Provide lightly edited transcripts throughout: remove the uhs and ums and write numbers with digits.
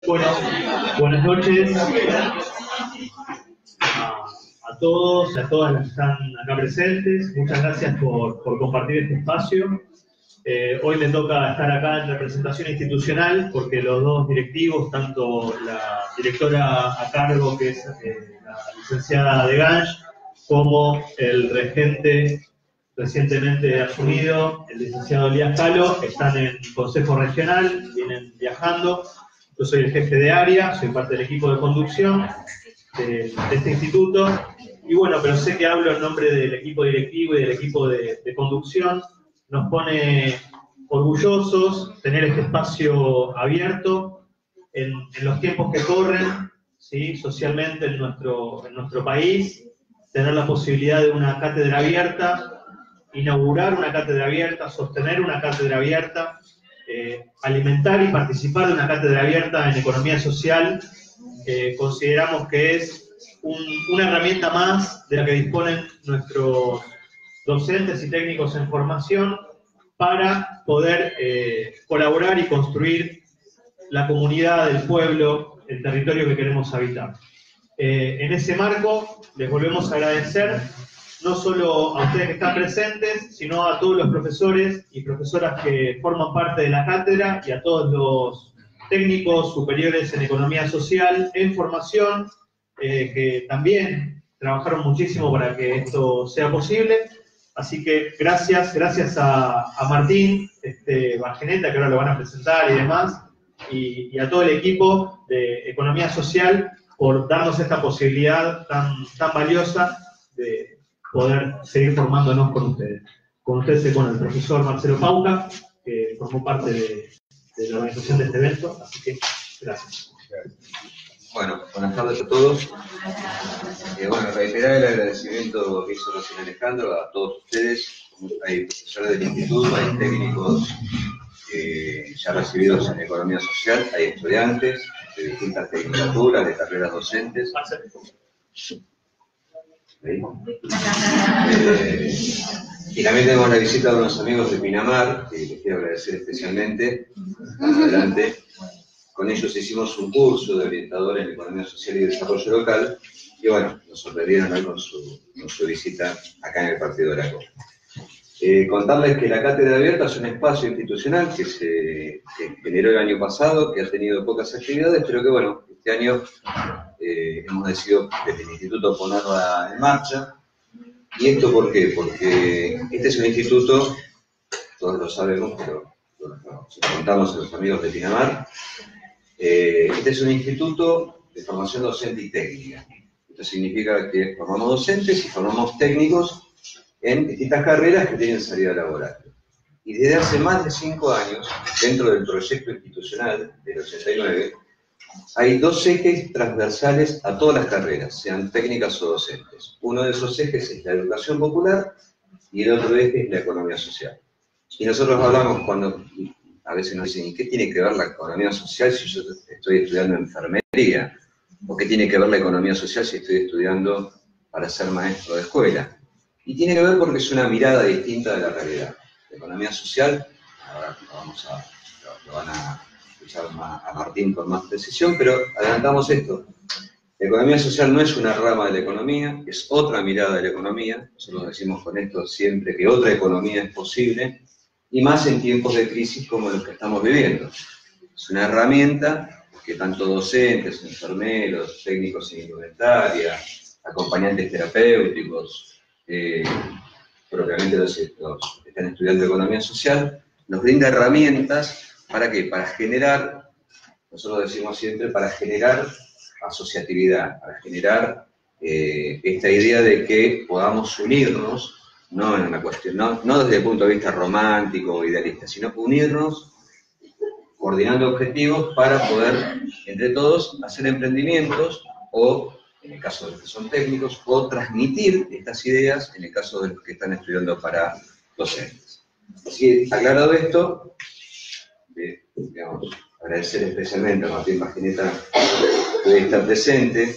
Bueno, buenas noches a todos y a todas las que están acá presentes. Muchas gracias por compartir este espacio. Hoy me toca estar acá en representación institucional porque los dos directivos, tanto la directora a cargo, que es la licenciada de Gange, como el regente recientemente asumido, el licenciado Elías Calo, están en Consejo Regional, vienen viajando. Yo soy el jefe de área, soy parte del equipo de conducción de este instituto, y bueno, pero sé que hablo en nombre del equipo directivo y del equipo de conducción. Nos pone orgullosos tener este espacio abierto en los tiempos que corren, ¿sí? Socialmente en nuestro país, tener la posibilidad de una cátedra abierta, inaugurar una cátedra abierta, sostener una cátedra abierta, alimentar y participar de una cátedra abierta en economía social. Consideramos que es una herramienta más de la que disponen nuestros docentes y técnicos en formación para poder colaborar y construir la comunidad del pueblo, el territorio que queremos habitar. En ese marco, les volvemos a agradecer no solo a ustedes que están presentes, sino a todos los profesores y profesoras que forman parte de la cátedra y a todos los técnicos superiores en economía social, en formación, que también trabajaron muchísimo para que esto sea posible. Así que gracias a Martín Bargeneta, que ahora lo van a presentar y demás, y a todo el equipo de economía social por darnos esta posibilidad tan valiosa de poder seguir formándonos con ustedes. Con ustedes, con el profesor Marcelo Pauca, que formó parte de la organización de este evento, así que gracias. Bueno, buenas tardes a todos. Bueno, reiterar el agradecimiento que hizo recién Alejandro a todos ustedes. Hay profesores del instituto, hay técnicos ya recibidos en economía social, hay estudiantes de distintas tecnicaturas, de carreras docentes. Y también tenemos la visita de unos amigos de Pinamar, que les quiero agradecer especialmente. Más adelante, con ellos hicimos un curso de orientador en economía social y desarrollo local, y bueno, nos sorprendieron hoy con su visita acá en el Partido de la Costa. Contarles que la Cátedra Abierta es un espacio institucional que se generó el año pasado, que ha tenido pocas actividades, pero que bueno, este año hemos decidido desde el instituto ponerla en marcha. ¿Y esto por qué? Porque este es un instituto, todos lo sabemos, pero si contamos a los amigos de Pinamar, este es un instituto de formación docente y técnica. Esto significa que formamos docentes y formamos técnicos en distintas carreras que tienen salida laboral. Y desde hace más de 5 años, dentro del proyecto institucional del 89, hay 2 ejes transversales a todas las carreras, sean técnicas o docentes. Uno de esos ejes es la educación popular y el otro eje es la economía social. Y nosotros hablamos cuando a veces nos dicen, ¿y qué tiene que ver la economía social si yo estoy estudiando enfermería? ¿O qué tiene que ver la economía social si estoy estudiando para ser maestro de escuela? Y tiene que ver porque es una mirada distinta de la realidad. La economía social, ahora lo van a escuchar a Martín con más precisión, pero adelantamos esto. La economía social no es una rama de la economía, es otra mirada de la economía. Nosotros decimos con esto siempre que otra economía es posible, y más en tiempos de crisis como los que estamos viviendo. Es una herramienta que tanto docentes, enfermeros, técnicos en indumentaria, acompañantes terapéuticos, propiamente los que están estudiando economía social, nos brinda herramientas ¿para qué? Para generar, nosotros decimos siempre, para generar asociatividad, para generar esta idea de que podamos unirnos, no en una cuestión, no desde el punto de vista romántico o idealista, sino unirnos coordinando objetivos para poder, entre todos, hacer emprendimientos o, en el caso de los que son técnicos, o transmitir estas ideas en el caso de los que están estudiando para docentes. Así que, aclarado esto, digamos, agradecer especialmente a Martín Bargeneta que está presente.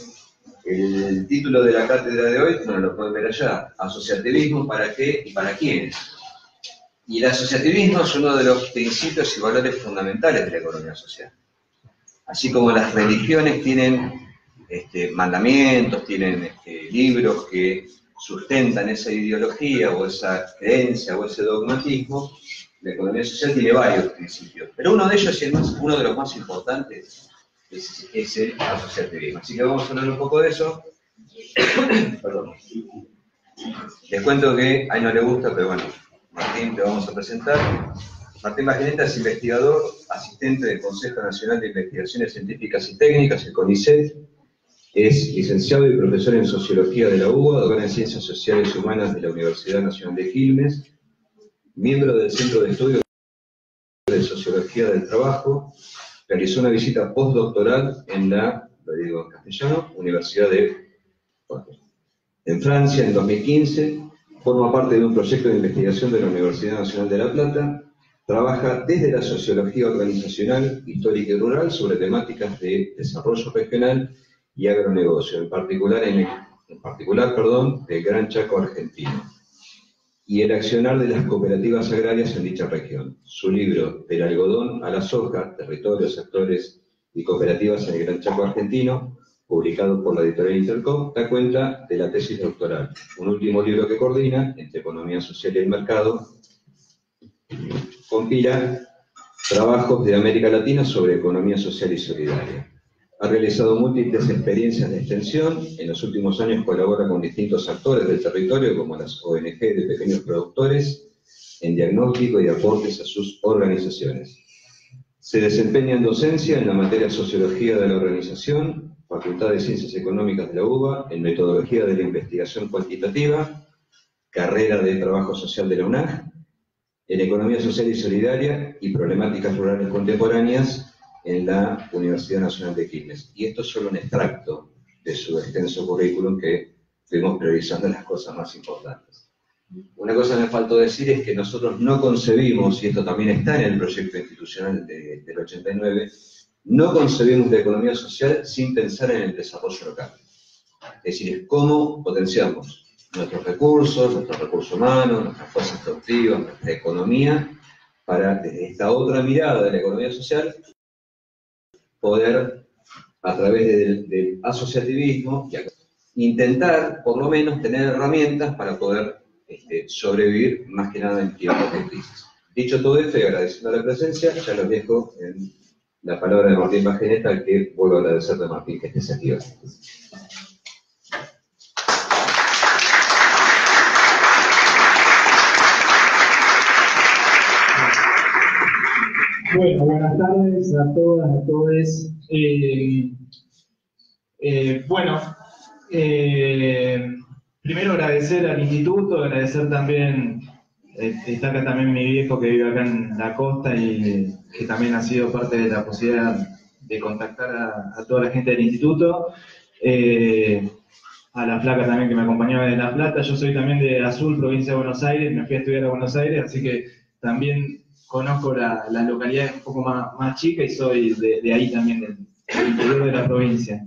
El título de la cátedra de hoy, bueno, lo pueden ver allá, asociativismo, ¿para qué y para quiénes? Y el asociativismo es uno de los principios y valores fundamentales de la economía social. Así como las religiones tienen mandamientos, tienen libros que sustentan esa ideología o esa creencia o ese dogmatismo, la economía social tiene varios principios. Pero uno de ellos, y uno de los más importantes, es el asociativismo. Así que vamos a hablar un poco de eso. Perdón. Les cuento que a él no le gusta, pero bueno, Martín, te vamos a presentar. Martín Bajeneta es investigador, asistente del Consejo Nacional de Investigaciones Científicas y Técnicas, el CONICET. Es licenciado y profesor en Sociología de la UBA, doctor en Ciencias Sociales y Humanas de la Universidad Nacional de Quilmes, miembro del Centro de Estudios de Sociología del Trabajo. Realizó una visita postdoctoral en la, lo digo en castellano, Universidad en Francia en 2015. Forma parte de un proyecto de investigación de la Universidad Nacional de La Plata. Trabaja desde la sociología organizacional, histórica y rural sobre temáticas de desarrollo regional y agronegocio, en particular del Gran Chaco argentino, y el accionar de las cooperativas agrarias en dicha región. Su libro, Del algodón a la soja, territorios, actores y cooperativas en el Gran Chaco argentino, publicado por la editorial Intercom, da cuenta de la tesis doctoral, un último libro que coordina, entre economía social y el mercado, compila trabajos de América Latina sobre economía social y solidaria. Ha realizado múltiples experiencias de extensión. En los últimos años colabora con distintos actores del territorio, como las ONG de pequeños productores, en diagnóstico y aportes a sus organizaciones. Se desempeña en docencia en la materia Sociología de la Organización, Facultad de Ciencias Económicas de la UBA, en Metodología de la Investigación Cuantitativa, Carrera de Trabajo Social de la UNAG, en Economía Social y Solidaria y Problemáticas Rurales Contemporáneas en la Universidad Nacional de Quilmes. Y esto es solo un extracto de su extenso currículum que fuimos priorizando las cosas más importantes. Una cosa que me faltó decir es que nosotros no concebimos, y esto también está en el proyecto institucional del 89, no concebimos la economía social sin pensar en el desarrollo local. Es decir, es cómo potenciamos nuestros recursos humanos, nuestras fuerzas productivas, nuestra economía, para desde esta otra mirada de la economía social poder, a través del asociativismo, intentar, por lo menos, tener herramientas para poder sobrevivir, más que nada en tiempos de crisis. Dicho todo esto y agradeciendo la presencia, ya los dejo en la palabra de Martín Bajeneta, al que vuelvo a agradecer de Martín que estés aquí hoy. Bueno, buenas tardes a todas, a todos. Primero agradecer al instituto, agradecer también, está acá también mi viejo que vive acá en la costa y que también ha sido parte de la posibilidad de contactar a toda la gente del instituto. A la flaca también que me acompañaba de La Plata. Yo soy también de Azul, provincia de Buenos Aires, me fui a estudiar a Buenos Aires, así que también conozco la localidad un poco más chica y soy de ahí también, del interior de la provincia.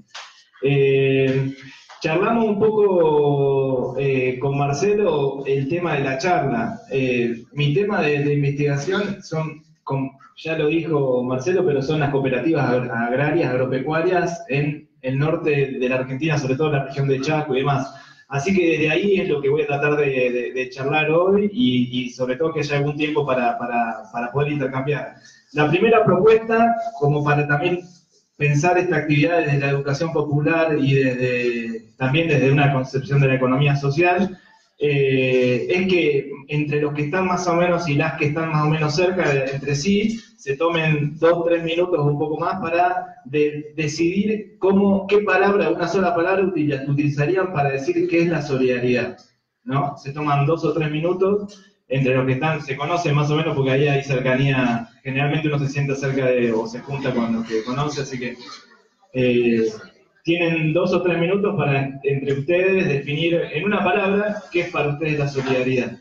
Charlamos un poco con Marcelo el tema de la charla. Mi tema de investigación son, ya lo dijo Marcelo, pero son las cooperativas agrarias, agropecuarias en el norte de la Argentina, sobre todo en la región de Chaco y demás. Así que desde ahí es lo que voy a tratar de charlar hoy y sobre todo que haya algún tiempo para poder intercambiar. La primera propuesta, como para también pensar esta actividad desde la educación popular y también desde una concepción de la economía social, es que entre los que están más o menos y las que están más o menos cerca entre sí, se tomen 2 o 3 minutos o un poco más para decidir qué palabra, una sola palabra utilizarían para decir qué es la solidaridad, ¿no? Se toman 2 o 3 minutos entre los que están, se conocen más o menos porque ahí hay cercanía, generalmente uno se sienta cerca o se junta con los que conoce, así que tienen 2 o 3 minutos para entre ustedes definir en una palabra qué es para ustedes la solidaridad.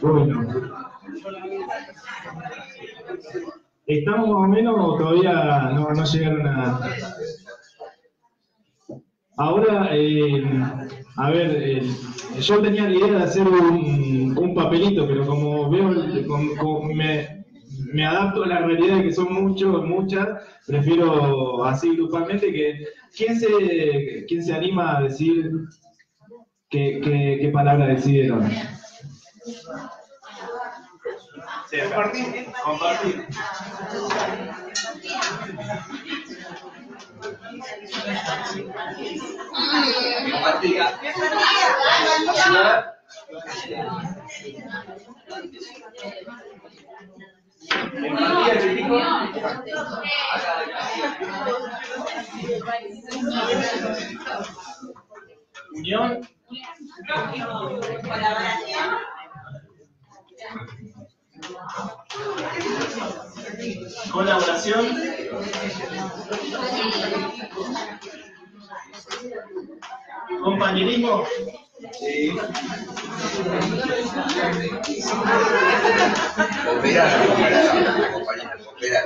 Bueno, ¿estamos más o menos o todavía no llegaron a...? Ahora, a ver, yo tenía la idea de hacer un papelito, pero como veo, me adapto a la realidad de que son muchas, prefiero así grupalmente que... ¿Quién se anima a decir qué palabra decidieron? Sí, compartir. Compartir. Unión. Colaboración. Compañerismo. Sí. Cooperar, compañeros, cooperar.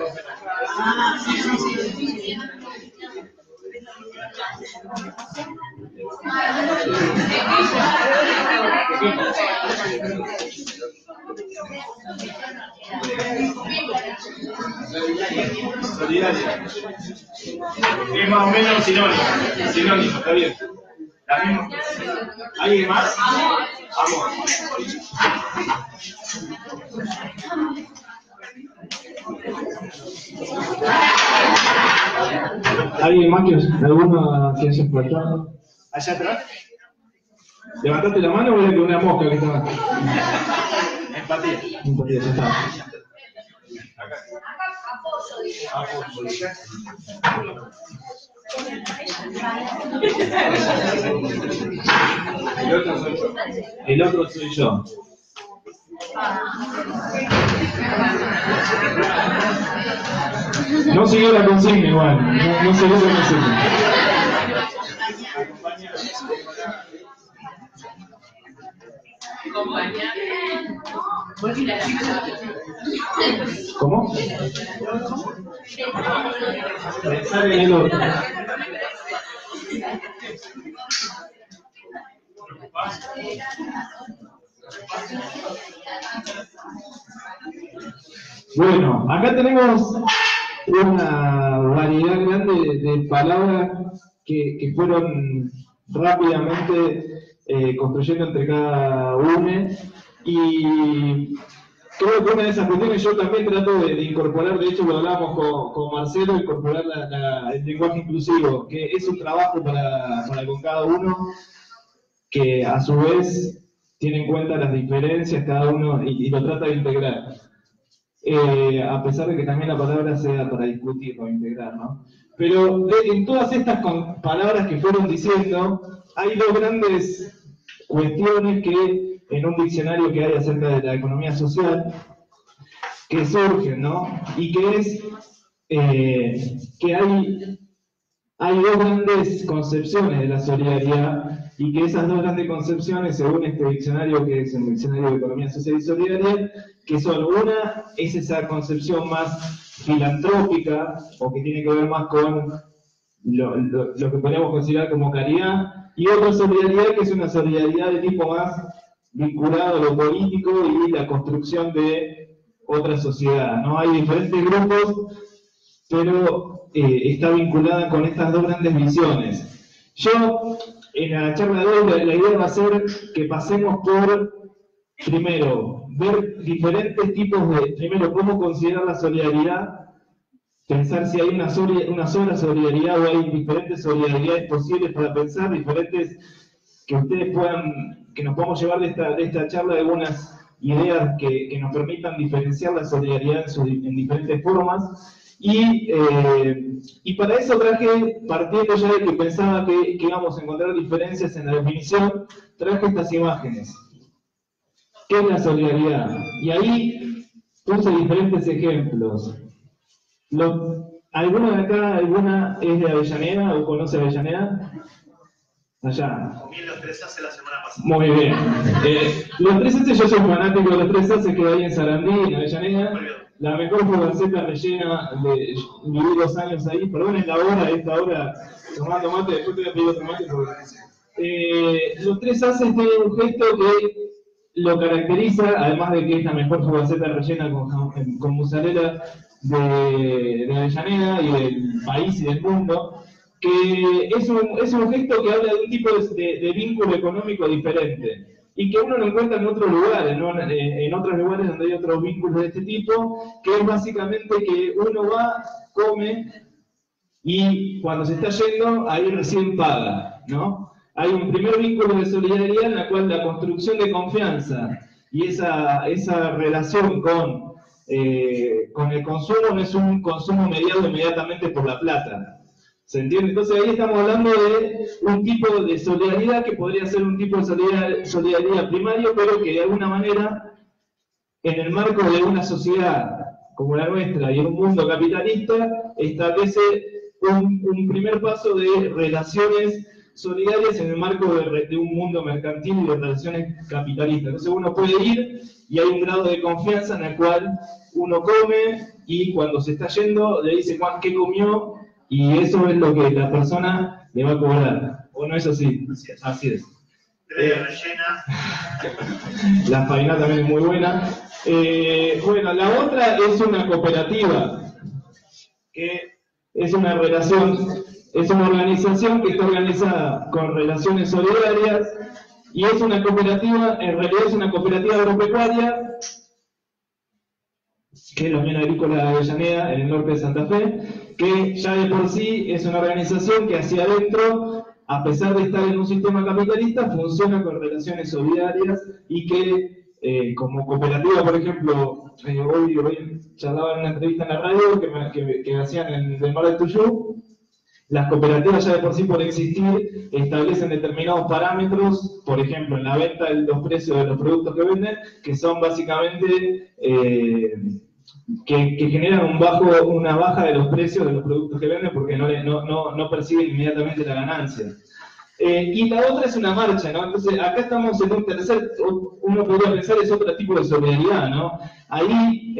Solidaria. Es más o menos sinónimo. Sinónimo, está bien. ¿La misma? ¿Alguien más? Amor. ¿Alguien más alguno que haya faltado? ¿Allá atrás? ¿Levantaste la mano o era que una mosca que estaba? Empatía. Empatía, ya está. El otro soy yo. No siguió la consigna igual, no siguió la consigna. ¿Cómo? Pensar en el otro. Bueno, acá tenemos una variedad grande de palabras que fueron rápidamente construyendo entre cada uno, y creo que una de esas cuestiones yo también trato de incorporar, de hecho lo hablábamos con Marcelo, incorporar el lenguaje inclusivo, que es un trabajo para con cada uno, que a su vez tiene en cuenta las diferencias cada uno y lo trata de integrar. A pesar de que también la palabra sea para discutir o integrar, ¿no? Pero en todas estas palabras que fueron diciendo, hay dos grandes cuestiones que en un diccionario que hay acerca de la economía social que surgen, ¿no? Y que es que hay dos grandes concepciones de la solidaridad y que esas dos grandes concepciones, según este diccionario, que es el Diccionario de Economía Social y Solidaria, que son una, es esa concepción más filantrópica, o que tiene que ver más con lo que podríamos considerar como caridad, y otra solidaridad que es una solidaridad de tipo más vinculado a lo político y la construcción de otra sociedad, ¿no? Hay diferentes grupos, pero está vinculada con estas dos grandes visiones. Yo, en la charla de hoy, la idea va a ser que pasemos por, primero, ver diferentes tipos de, primero, cómo considerar la solidaridad, pensar si hay una sola solidaridad o hay diferentes solidaridades posibles para pensar, diferentes, que ustedes puedan, que nos podamos llevar de esta charla algunas ideas que nos permitan diferenciar la solidaridad en diferentes formas. Y para eso traje, partiendo ya de que pensaba que íbamos a encontrar diferencias en la definición, traje estas imágenes. ¿Qué es la solidaridad? Y ahí puse diferentes ejemplos. ¿Alguna de acá, alguna es de Avellaneda o conoce Avellaneda? Allá. Comí los 3AC la semana pasada. Muy bien. Los 3AC, yo soy fanático de los 3AC, que hay en Sarandí, en Avellaneda. La mejor fugaceta rellena, viví 2 años ahí, perdonen la hora, esta hora, tomando mate, después te voy a pedir otro mate. Los 3AC tienen un gesto que lo caracteriza, además de que es la mejor fugaceta rellena con mozzarella de Avellaneda y del país y del mundo, que es un gesto que habla de un tipo de vínculo económico diferente y que uno lo encuentra en otros lugares, ¿no? En otros lugares donde hay otros vínculos de este tipo, que es básicamente que uno va, come y cuando se está yendo, ahí recién paga, ¿no? Hay un primer vínculo de solidaridad en la cual la construcción de confianza y esa relación con el consumo no es un consumo mediado inmediatamente por la plata. ¿Se entiende? Entonces ahí estamos hablando de un tipo de solidaridad que podría ser un tipo de solidaridad primario, pero que de alguna manera, en el marco de una sociedad como la nuestra y en un mundo capitalista, establece un primer paso de relaciones solidarias en el marco de un mundo mercantil y de relaciones capitalistas. Entonces uno puede ir y hay un grado de confianza en el cual uno come y cuando se está yendo le dice qué comió y eso es lo que la persona le va a cobrar. ¿O no es así? Así es. Rellena. La faena también es muy buena. Bueno, la otra es una cooperativa, que es una relación, es una organización que está organizada con relaciones solidarias y es una cooperativa, en realidad es una cooperativa agropecuaria, que es la Unión Agrícola de Avellaneda, en el norte de Santa Fe, que ya de por sí es una organización que hacia adentro, a pesar de estar en un sistema capitalista, funciona con relaciones solidarias y que como cooperativa, por ejemplo, hoy charlaba en una entrevista en la radio que hacían en el Mar del Tuyú, las cooperativas ya de por sí por existir establecen determinados parámetros, por ejemplo en la venta de los precios de los productos que venden, que son básicamente que generan una baja de los precios de los productos que venden porque no perciben inmediatamente la ganancia. Y la otra es una marcha, ¿no? Entonces, acá estamos en un tercer, uno podría pensar es otro tipo de solidaridad, ¿no? Ahí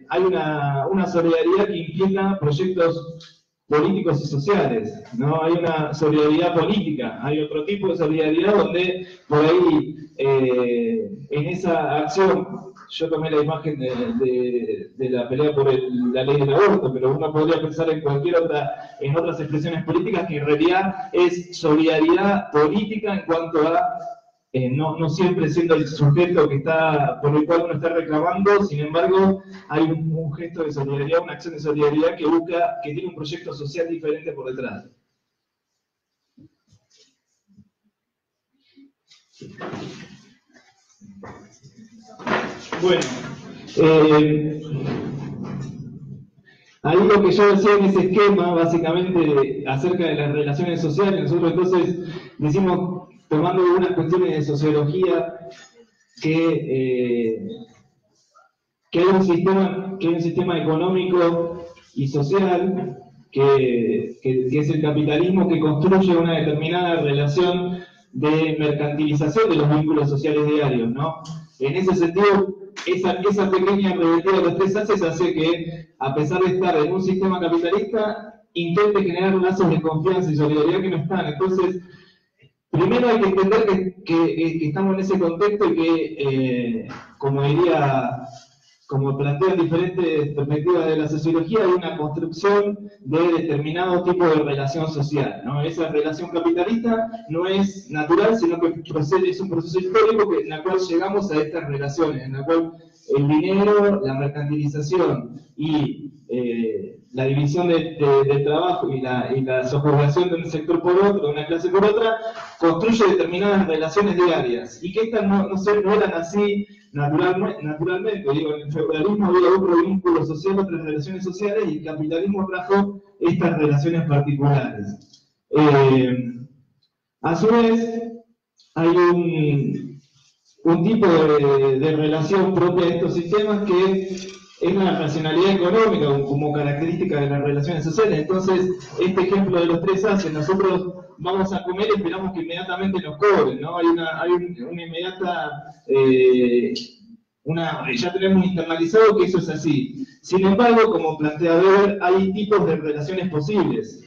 hay una solidaridad que implica proyectos políticos y sociales, ¿no? Hay una solidaridad política, hay otro tipo de solidaridad donde por ahí en esa acción, yo tomé la imagen de la pelea por la ley del aborto, pero uno podría pensar en en otras expresiones políticas que en realidad es solidaridad política en cuanto a no siempre siendo el sujeto por el cual uno está reclamando, sin embargo, hay un gesto de solidaridad, una acción de solidaridad que tiene un proyecto social diferente por detrás. Bueno, ahí lo que yo decía en ese esquema, básicamente, acerca de las relaciones sociales, nosotros entonces decimos, tomando algunas cuestiones de sociología, que hay un sistema económico y social que es el capitalismo, que construye una determinada relación de mercantilización de los vínculos sociales diarios, ¿no? En ese sentido, esa pequeña rebeldía de los tres haces hace que, a pesar de estar en un sistema capitalista, intente generar lazos de confianza y solidaridad que no están. Entonces, primero hay que entender que estamos en ese contexto y que, como plantean diferentes perspectivas de la sociología, hay una construcción de determinado tipo de relación social, ¿no? Esa relación capitalista no es natural, sino que es un proceso histórico en el cual llegamos a estas relaciones, en la cual el dinero, la mercantilización y la división del trabajo y la subjugación de un sector por otro, de una clase por otra, construye determinadas relaciones diarias, y que estas no eran así naturalmente. Digo, en el feudalismo había otro vínculo social, otras relaciones sociales, y el capitalismo trajo estas relaciones particulares. A su vez, hay un tipo de relación propia de estos sistemas que es la racionalidad económica como característica de las relaciones sociales. Entonces, este ejemplo de los tres haces, nosotros vamos a comer y esperamos que inmediatamente nos cobren, ¿no? Hay una inmediata, ya tenemos internalizado que eso es así. Sin embargo, como plantea Weber, hay tipos de relaciones posibles.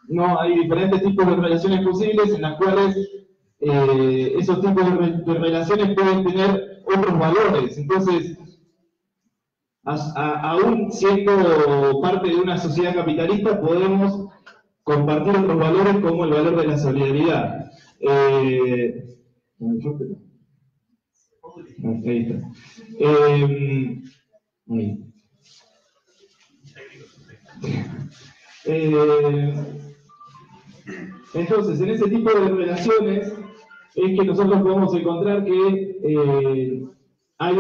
No, hay diferentes tipos de relaciones posibles en las cuales esos tipos de relaciones pueden tener otros valores. Entonces, aún siendo parte de una sociedad capitalista, podemos compartir otros valores como el valor de la solidaridad. Ahí está. Entonces, en ese tipo de relaciones es que nosotros podemos encontrar que hay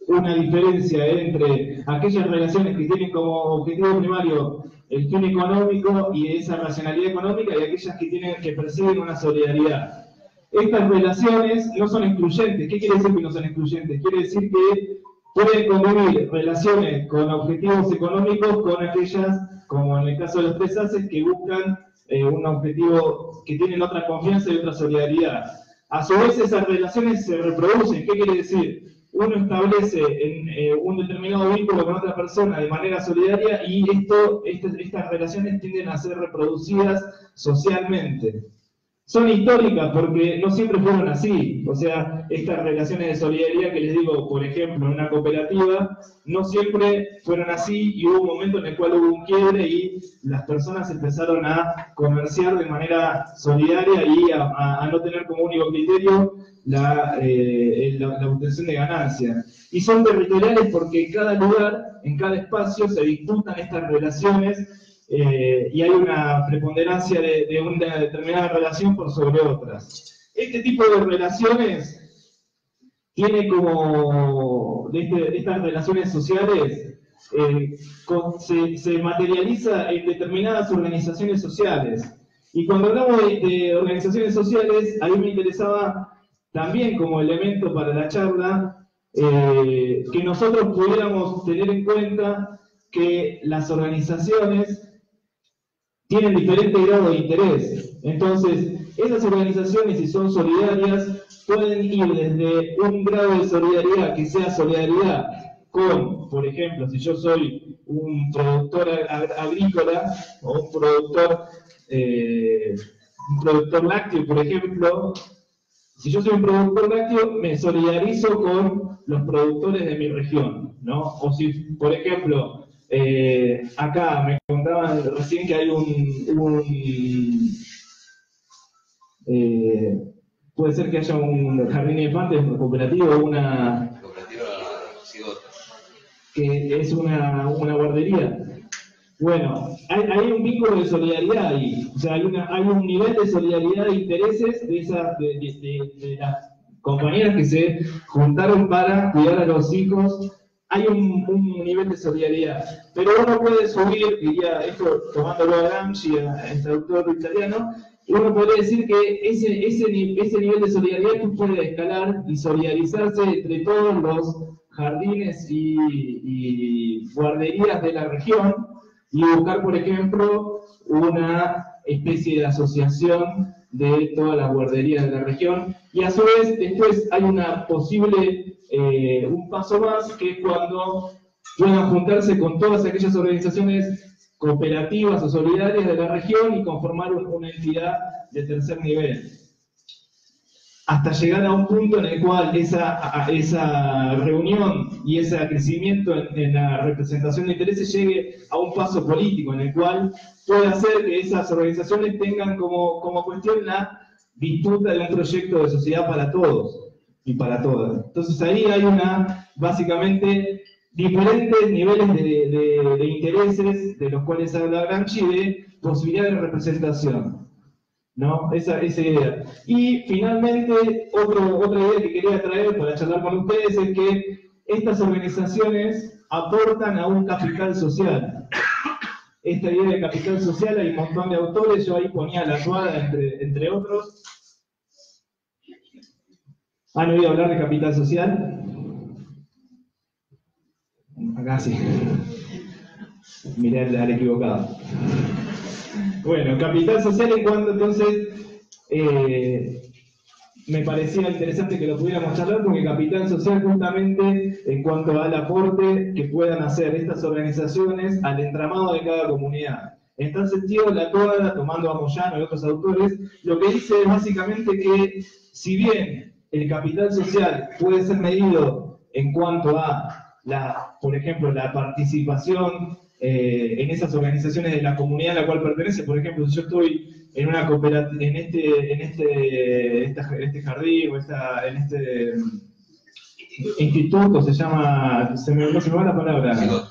una diferencia entre aquellas relaciones que tienen como objetivo primario el fin económico y esa racionalidad económica, y aquellas que persiguen una solidaridad. Estas relaciones no son excluyentes. ¿Qué quiere decir que no son excluyentes? Quiere decir que pueden convivir relaciones con objetivos económicos con aquellas, como en el caso de los tres haces, que buscan un objetivo, que tienen otra confianza y otra solidaridad. A su vez, esas relaciones se reproducen. ¿Qué quiere decir? Uno establece un determinado vínculo con otra persona de manera solidaria, y estas relaciones tienden a ser reproducidas socialmente. Son históricas porque no siempre fueron así. O sea, estas relaciones de solidaridad que les digo, por ejemplo, en una cooperativa, no siempre fueron así, y hubo un momento en el cual hubo un quiebre y las personas empezaron a comerciar de manera solidaria y a no tener como único criterio la obtención de ganancias. Y son territoriales porque en cada lugar, en cada espacio, se disputan estas relaciones. Y hay una preponderancia de una determinada relación por sobre otras. Este tipo de relaciones tiene como, estas relaciones sociales, se materializa en determinadas organizaciones sociales. Y cuando hablamos de organizaciones sociales, a mí me interesaba también como elemento para la charla, que nosotros pudiéramos tener en cuenta que las organizaciones tienen diferente grado de interés. Entonces, esas organizaciones, si son solidarias, pueden ir desde un grado de solidaridad que sea solidaridad con, por ejemplo, si yo soy un productor agrícola o un productor lácteo, por ejemplo. Si yo soy un productor lácteo, me solidarizo con los productores de mi región, ¿no? O si, por ejemplo, acá me contaban recién que hay puede ser que haya un jardín de infantes, una cooperativa, Cooperativa Cigotas, que es una guardería. Bueno, hay un vínculo de solidaridad ahí. O sea, hay un nivel de solidaridad de intereses de las compañeras que se juntaron para cuidar a los hijos. Hay un nivel de solidaridad. Pero uno puede subir, diría esto tomándolo a Gramsci, a este autor italiano, uno podría decir que ese nivel de solidaridad puede escalar y solidarizarse entre todos los jardines y guarderías de la región, y buscar, por ejemplo, una especie de asociación de todas las guarderías de la región, y a su vez después hay una posible, un paso más, que es cuando puedan juntarse con todas aquellas organizaciones cooperativas o solidarias de la región y conformar una entidad de tercer nivel, hasta llegar a un punto en el cual esa reunión y ese crecimiento en la representación de intereses llegue a un paso político, en el cual puede hacer que esas organizaciones tengan como cuestión la disputa de un proyecto de sociedad para todos y para todas. Entonces ahí hay básicamente, diferentes niveles de intereses, de los cuales habla Gramsci, de posibilidad de representación, ¿no? Esa idea. Y finalmente, otra idea que quería traer para charlar con ustedes es que estas organizaciones aportan a un capital social. Esta idea de capital social, hay un montón de autores, yo ahí ponía la Ruada entre otros. ¿Han oído hablar de capital social? Acá sí. Miré al equivocado. Bueno, capital social, en cuanto entonces me parecía interesante que lo pudiéramos charlar, porque capital social justamente en cuanto al aporte que puedan hacer estas organizaciones al entramado de cada comunidad. En tal sentido, la Toada, tomando a Moyano y otros autores, lo que dice es básicamente que si bien el capital social puede ser medido en cuanto a por ejemplo, la participación en esas organizaciones de la comunidad a la cual pertenece. Por ejemplo, si yo estoy en una cooperativa, en este jardín o en este instituto, se llama, no se me va la palabra. Cigoto.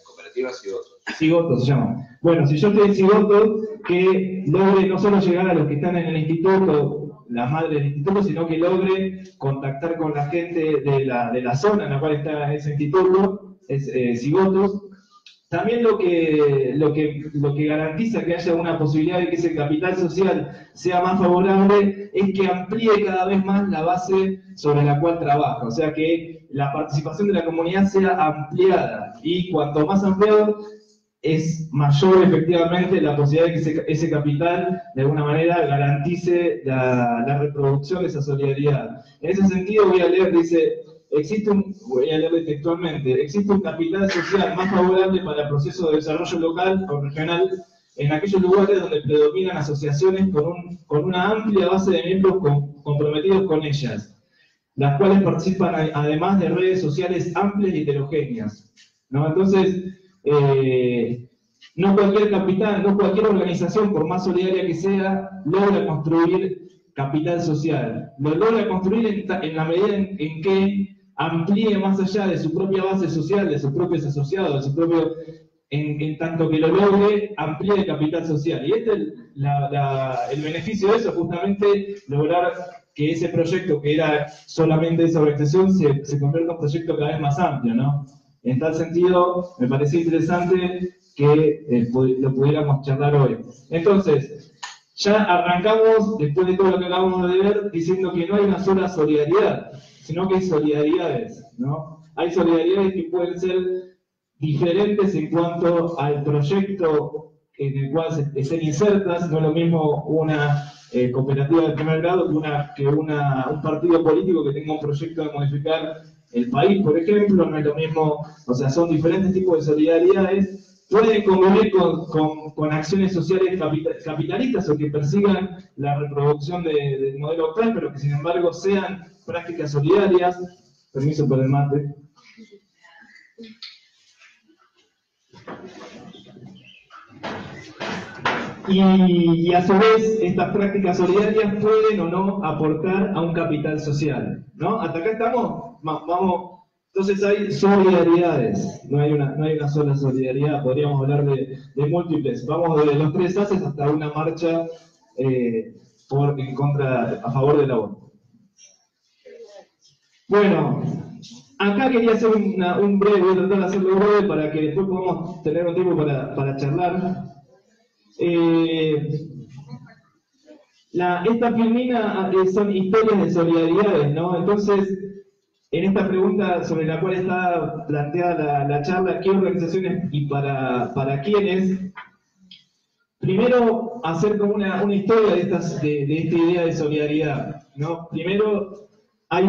Cooperativa Cigoto. Cigoto se llama. Bueno, si yo estoy en Cigoto, que logre no solo llegar a los que están en el instituto, la madre del instituto, sino que logre contactar con la gente de la zona en la cual está ese instituto, Cigotos. También lo que garantiza que haya una posibilidad de que ese capital social sea más favorable es que amplíe cada vez más la base sobre la cual trabaja, o sea que la participación de la comunidad sea ampliada, y cuanto más ampliado es mayor efectivamente la posibilidad de que ese capital de alguna manera garantice la reproducción de esa solidaridad. En ese sentido voy a leer, dice, voy a leerle textualmente, existe un capital social más favorable para el proceso de desarrollo local o regional en aquellos lugares donde predominan asociaciones con una amplia base de miembros comprometidos con ellas, las cuales participan además de redes sociales amplias y heterogéneas, ¿no? Entonces, no cualquier capital, no cualquier organización, por más solidaria que sea, logra construir capital social. Lo logra construir en la medida en que amplíe más allá de su propia base social, de sus propios asociados, de su propio, en tanto que lo logre, amplíe el capital social. Y este el beneficio de eso, justamente lograr que ese proyecto que era solamente esa organización se convierta en un proyecto cada vez más amplio, ¿no? En tal sentido, me pareció interesante que lo pudiéramos charlar hoy. Entonces, ya arrancamos, después de todo lo que acabamos de ver, diciendo que no hay una sola solidaridad, sino que hay solidaridades, ¿no? Hay solidaridades que pueden ser diferentes en cuanto al proyecto en el cual estén insertas. No es lo mismo una cooperativa de primer grado que un partido político que tenga un proyecto de modificar el país, por ejemplo. No es lo mismo, o sea, son diferentes tipos de solidaridades. Pueden convivir con acciones sociales capitalistas o que persigan la reproducción del modelo actual, pero que sin embargo sean prácticas solidarias. Permiso por el mate. Y a su vez, estas prácticas solidarias pueden o no aportar a un capital social, ¿no? Hasta acá estamos, vamos Entonces hay solidaridades, no hay una sola solidaridad, podríamos hablar de múltiples. Vamos de los 3 haces hasta una marcha a favor del aborto. Bueno, acá quería hacer un breve, voy a tratar de hacerlo breve para que después podamos tener un tiempo para charlar. Esta filmina son historias de solidaridades, ¿no? Entonces, en esta pregunta sobre la cual está planteada la charla, ¿qué organizaciones y para quiénes? Primero, hacer como una historia de esta idea de solidaridad, ¿no? Primero, hay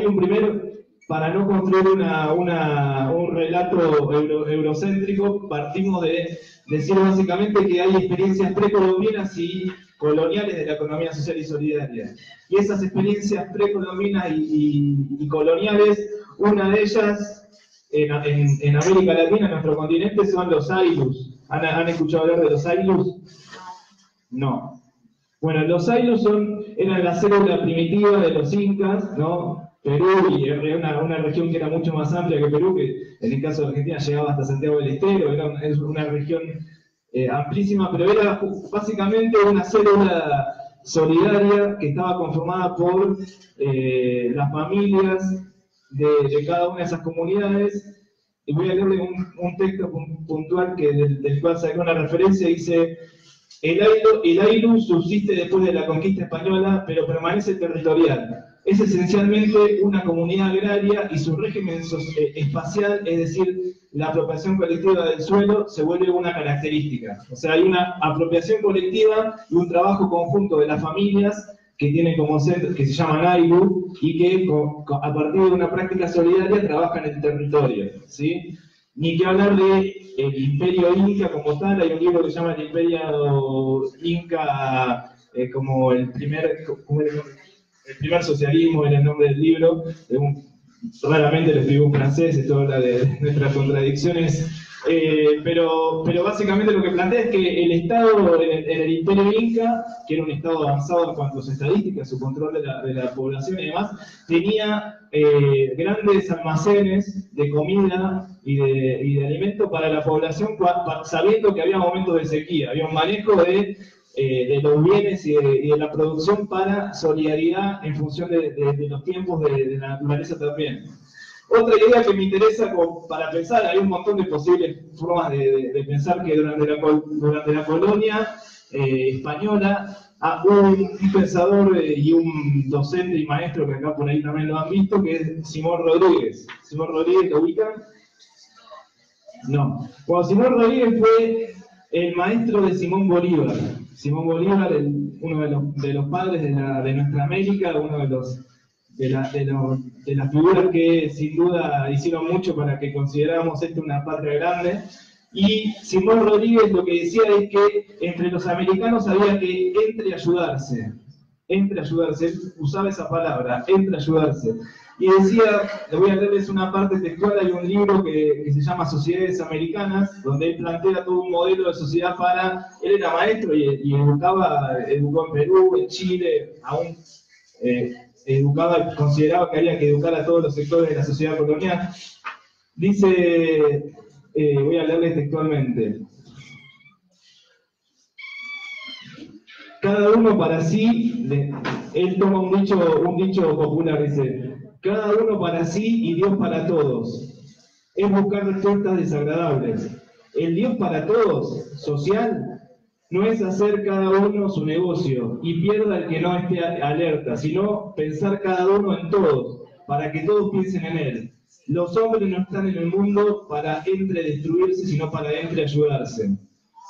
un primero, para no construir un relato eurocéntrico, partimos de decir básicamente que hay experiencias precolombinas y coloniales de la economía social y solidaria. Y esas experiencias precolombinas y coloniales, una de ellas en América Latina, en nuestro continente, son los Aylus. ¿Han escuchado hablar de los Aylus? No. Bueno, los Aylus eran la célula primitiva de los incas, ¿no? Perú, y era una región que era mucho más amplia que Perú, que en el caso de Argentina llegaba hasta Santiago del Estero, es una región amplísima, pero era básicamente una célula solidaria que estaba conformada por las familias de cada una de esas comunidades. Y voy a leerle un texto puntual del cual saqué una referencia. Dice: el Aylus subsiste después de la conquista española, pero permanece territorial. Es esencialmente una comunidad agraria y su régimen espacial, es decir, la apropiación colectiva del suelo, se vuelve una característica. O sea, hay una apropiación colectiva y un trabajo conjunto de las familias que tienen como centro, que se llaman Aylu, y que a partir de una práctica solidaria trabajan en el territorio, ¿sí? Ni que hablar del imperio inca como tal. Hay un libro que se llama El Imperio Inca, como el primer socialismo, era el nombre del libro. Raramente lo escribió un francés, esto habla de nuestras contradicciones, pero básicamente lo que plantea es que el Estado en el Imperio Inca, que era un Estado avanzado en cuanto a sus estadísticas, su control de la población y demás, tenía grandes almacenes de comida y de alimento para la población, sabiendo que había momentos de sequía, había un manejo de los bienes y de la producción para solidaridad en función de los tiempos de la naturaleza también. Otra idea que me interesa para pensar, hay un montón de posibles formas de pensar que durante la colonia española, un pensador y un docente y maestro, que acá por ahí también lo han visto, que es Simón Rodríguez. ¿Simón Rodríguez lo ubican? No. Bueno, Simón Rodríguez fue el maestro de Simón Bolívar. Simón Bolívar, uno de los padres de nuestra América, uno de las figuras que sin duda hicieron mucho para que consideráramos esto una patria grande. Y Simón Rodríguez lo que decía es que entre los americanos había que ayudarse, él usaba esa palabra, ayudarse. Y decía, le voy a leerles una parte textual, hay un libro que se llama Sociedades Americanas, donde él plantea todo un modelo de sociedad él era maestro y educó en Perú, en Chile, aún consideraba que había que educar a todos los sectores de la sociedad colonial. Dice, voy a leerles textualmente: cada uno para sí, él toma un dicho popular, dice: cada uno para sí y Dios para todos. Es buscar respuestas desagradables. El Dios para todos, social, no es hacer cada uno su negocio y pierda el que no esté alerta, sino pensar cada uno en todos, para que todos piensen en él. Los hombres no están en el mundo para destruirse, sino para ayudarse,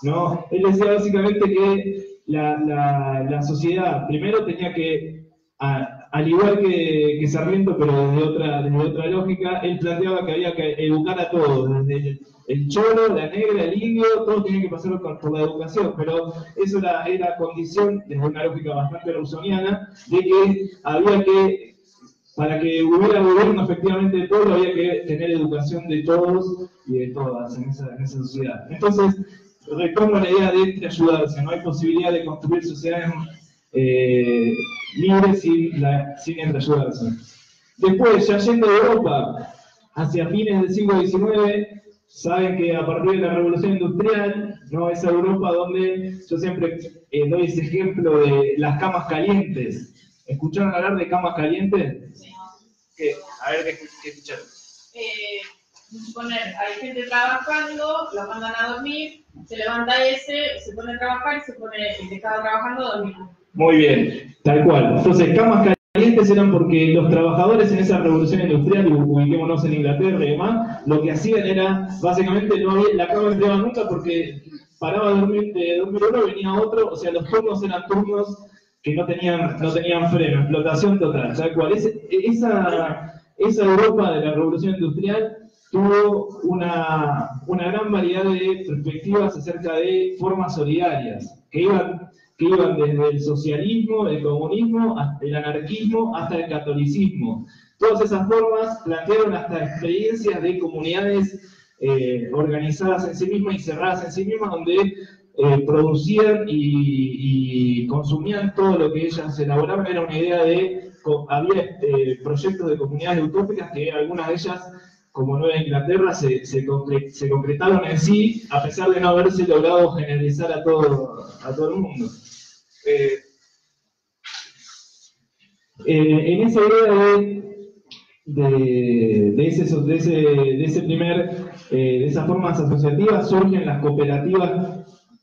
¿no? Él decía básicamente que la sociedad primero tenía que, al igual que Sarmiento, pero desde otra lógica, él planteaba que había que educar a todos, desde el cholo, la negra, el indio, todos tenían que pasar por la educación, pero eso era condición, desde una lógica bastante rousseauiana, de que había que, para que hubiera gobierno efectivamente de todos, había que tener educación de todos y de todas en esa sociedad. Entonces, retomo la idea de ayudarse. No hay posibilidad de construir sociedades libres sin ayudarse. Después, ya yendo a Europa, hacia fines del siglo XIX, saben que a partir de la Revolución Industrial, ¿no? Esa Europa donde yo siempre doy ese ejemplo de las camas calientes. ¿Escucharon hablar de camas calientes? Sí. A ver, ¿qué escucharon? Suponer, hay gente trabajando, los mandan a dormir, se levanta ese, se pone a trabajar y se pone el que estaba trabajando a dormir. Muy bien, tal cual. Entonces, camas calientes eran porque los trabajadores en esa revolución industrial, y ubiquémonos en Inglaterra y demás, lo que hacían era, básicamente, no había, la cama no entraba nunca porque paraba de dormir uno, venía otro, o sea, los turnos eran turnos que no tenían freno, explotación total, tal cual. Esa Europa de la revolución industrial tuvo una gran variedad de perspectivas acerca de formas solidarias, que iban desde el socialismo, el comunismo, el anarquismo, hasta el catolicismo. Todas esas formas plantearon hasta experiencias de comunidades organizadas en sí mismas y cerradas en sí mismas, donde producían y consumían todo lo que ellas elaboraban. Era una idea había proyectos de comunidades utópicas que algunas de ellas, como Nueva Inglaterra, se concretaron en sí, a pesar de no haberse logrado generalizar a todo el mundo. En esa idea de esas formas asociativas surgen las cooperativas,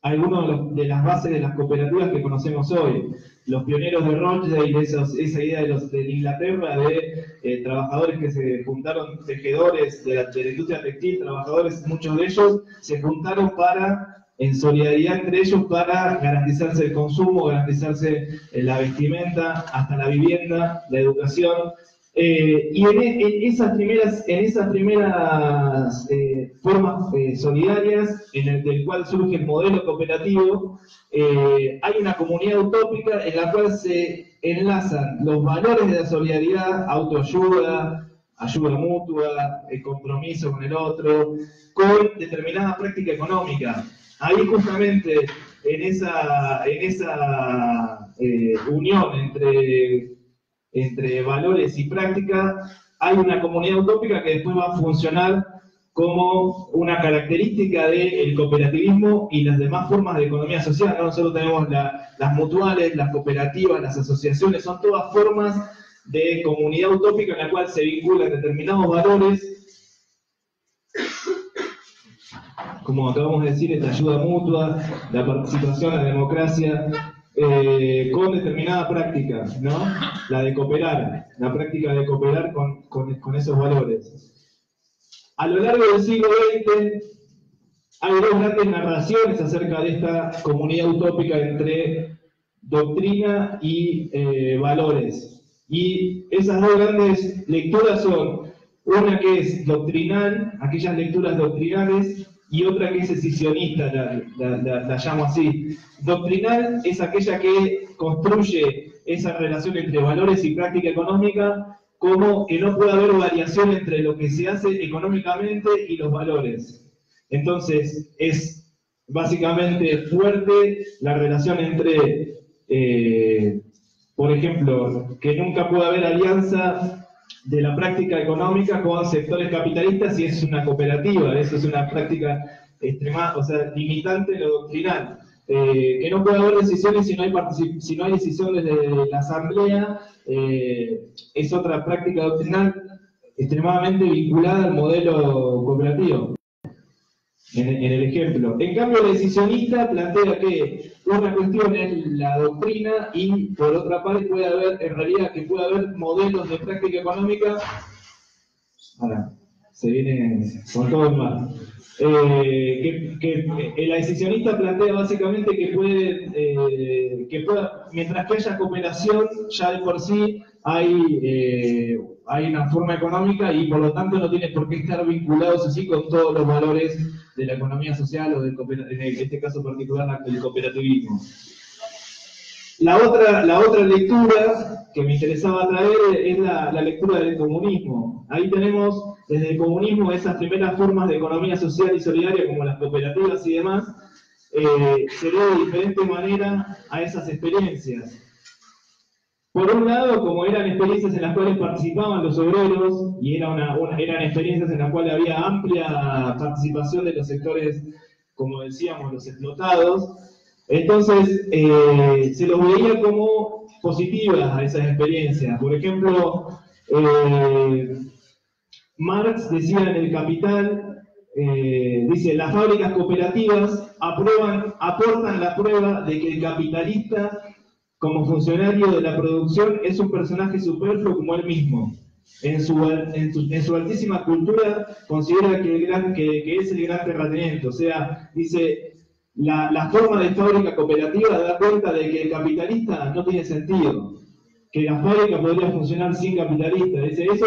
algunas de las bases de las cooperativas que conocemos hoy. Los pioneros de Rochdale, esa idea de Inglaterra de trabajadores que se juntaron, tejedores de la industria textil, trabajadores, muchos de ellos se juntaron en solidaridad entre ellos para garantizarse el consumo, garantizarse la vestimenta, hasta la vivienda, la educación. Y en esas primeras formas solidarias, del cual surge el modelo cooperativo, hay una comunidad utópica en la cual se enlazan los valores de la solidaridad, autoayuda, ayuda mutua, el compromiso con el otro, con determinada práctica económica. Ahí justamente en esa unión entre valores y práctica, hay una comunidad utópica que después va a funcionar como una característica del cooperativismo y las demás formas de economía social. ¿No? Nosotros tenemos las mutuales, las cooperativas, las asociaciones, son todas formas de comunidad utópica en la cual se vinculan determinados valores, como acabamos de decir, esta ayuda mutua, la participación, la democracia, con determinada práctica, ¿no? La de cooperar, la práctica de cooperar con esos valores. A lo largo del siglo XX hay dos grandes narraciones acerca de esta comunidad utópica entre doctrina y valores. Y esas dos grandes lecturas son una que es doctrinal, aquellas lecturas doctrinales, y otra que es escisionista, la llamo así. Doctrinal es aquella que construye esa relación entre valores y práctica económica, como que no puede haber variación entre lo que se hace económicamente y los valores. Entonces, es básicamente fuerte la relación entre, por ejemplo, que nunca puede haber alianza de la práctica económica con sectores capitalistas si es una cooperativa. Eso es una práctica extrema, o sea, limitante en lo doctrinal. Que no puede haber decisiones si no hay decisiones de la asamblea, es otra práctica doctrinal extremadamente vinculada al modelo cooperativo, en el ejemplo. En cambio, el decisionista plantea que una cuestión es la doctrina y, por otra parte, puede haber modelos de práctica económica. Ahora, se viene con todo el mar. El decisionista plantea básicamente que mientras que haya cooperación, ya de por sí hay una forma económica y por lo tanto no tiene por qué estar vinculados así con todos los valores de la economía social o en este caso particular del cooperativismo. La otra lectura que me interesaba traer es la lectura del comunismo. Ahí tenemos desde el comunismo esas primeras formas de economía social y solidaria como las cooperativas y demás, se ve de diferente manera a esas experiencias. Por un lado, como eran experiencias en las cuales participaban los obreros, y eran experiencias en las cuales había amplia participación de los sectores, como decíamos, los explotados, entonces se los veía como positivas a esas experiencias. Por ejemplo, Marx decía en El Capital, dice, las fábricas cooperativas aportan la prueba de que el capitalista, como funcionario de la producción, es un personaje superfluo como él mismo. En su altísima cultura considera que es el gran terrateniente. O sea, dice, la forma de fábrica cooperativa da cuenta de que el capitalista no tiene sentido, que la fábrica podría funcionar sin capitalista. Dice, eso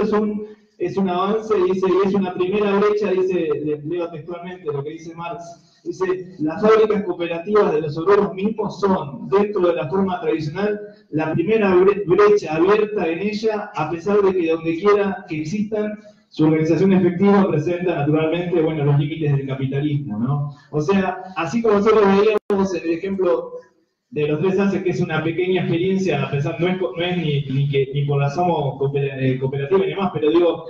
es un avance, dice, y es una primera brecha, dice, leo textualmente lo que dice Marx, dice, las fábricas cooperativas de los obreros mismos son, dentro de la forma tradicional, la primera brecha abierta en ella, a pesar de que donde quiera que existan, su organización efectiva presenta naturalmente, bueno, los límites del capitalismo, ¿no? O sea, así como nosotros veíamos en el ejemplo de los 3 haces, que es una pequeña experiencia, a pesar, no es ni por la Somos cooperativa ni demás, pero digo,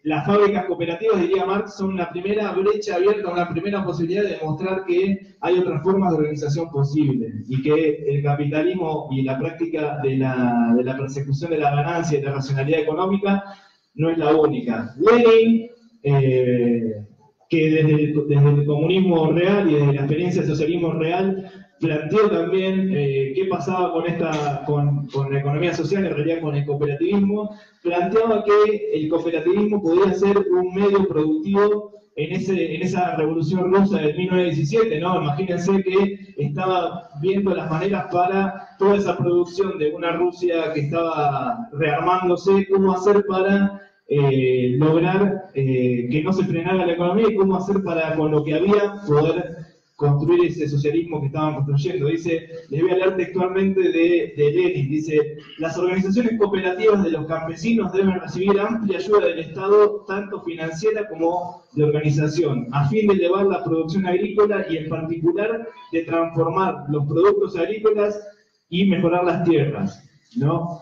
las fábricas cooperativas, diría Marx, son la primera brecha abierta, una primera posibilidad de demostrar que hay otras formas de organización posibles, y que el capitalismo y la práctica de la persecución de la ganancia y de la racionalidad económica no es la única. Lenin, que desde el comunismo real y desde la experiencia del socialismo real, planteó también qué pasaba con la economía social, en realidad con el cooperativismo. Planteaba que el cooperativismo podía ser un medio productivo en esa revolución rusa del 1917, ¿no? Imagínense que estaba viendo las maneras para toda esa producción de una Rusia que estaba rearmándose, cómo hacer para lograr que no se frenara la economía y cómo hacer para, con lo que había, poder construir ese socialismo que estaban construyendo. Dice, les voy a leer textualmente de Lenin, dice, las organizaciones cooperativas de los campesinos deben recibir amplia ayuda del Estado, tanto financiera como de organización, a fin de elevar la producción agrícola y en particular de transformar los productos agrícolas y mejorar las tierras, ¿no?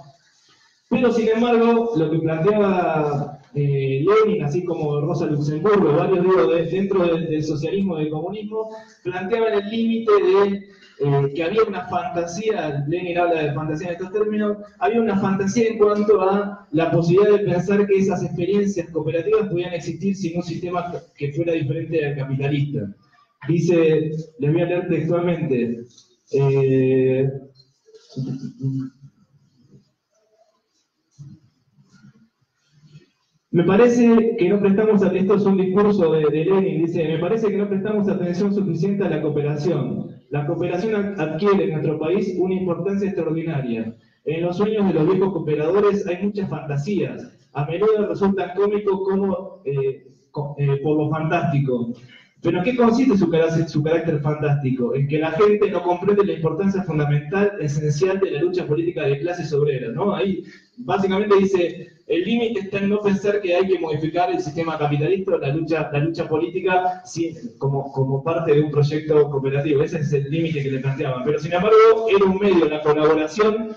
Pero sin embargo, lo que planteaba Lenin, así como Rosa Luxemburgo, varios dentro del socialismo y del comunismo, planteaban el límite de que había una fantasía, Lenin habla de fantasía en estos términos, había una fantasía en cuanto a la posibilidad de pensar que esas experiencias cooperativas podían existir sin un sistema que fuera diferente al capitalista. Dice, les voy a leer textualmente, me parece que no prestamos atención, esto es un discurso de Lenin, dice, me parece que no prestamos atención suficiente a la cooperación. La cooperación adquiere en nuestro país una importancia extraordinaria. En los sueños de los viejos cooperadores hay muchas fantasías. A menudo resultan cómicos como por lo fantástico. Pero ¿en qué consiste su carácter fantástico? En que la gente no comprende la importancia fundamental, esencial de la lucha política de clases obreras, ¿no? Ahí básicamente dice, el límite está en no pensar que hay que modificar el sistema capitalista o la lucha política como parte de un proyecto cooperativo. Ese es el límite que le planteaban. Pero sin embargo, era un medio, la colaboración,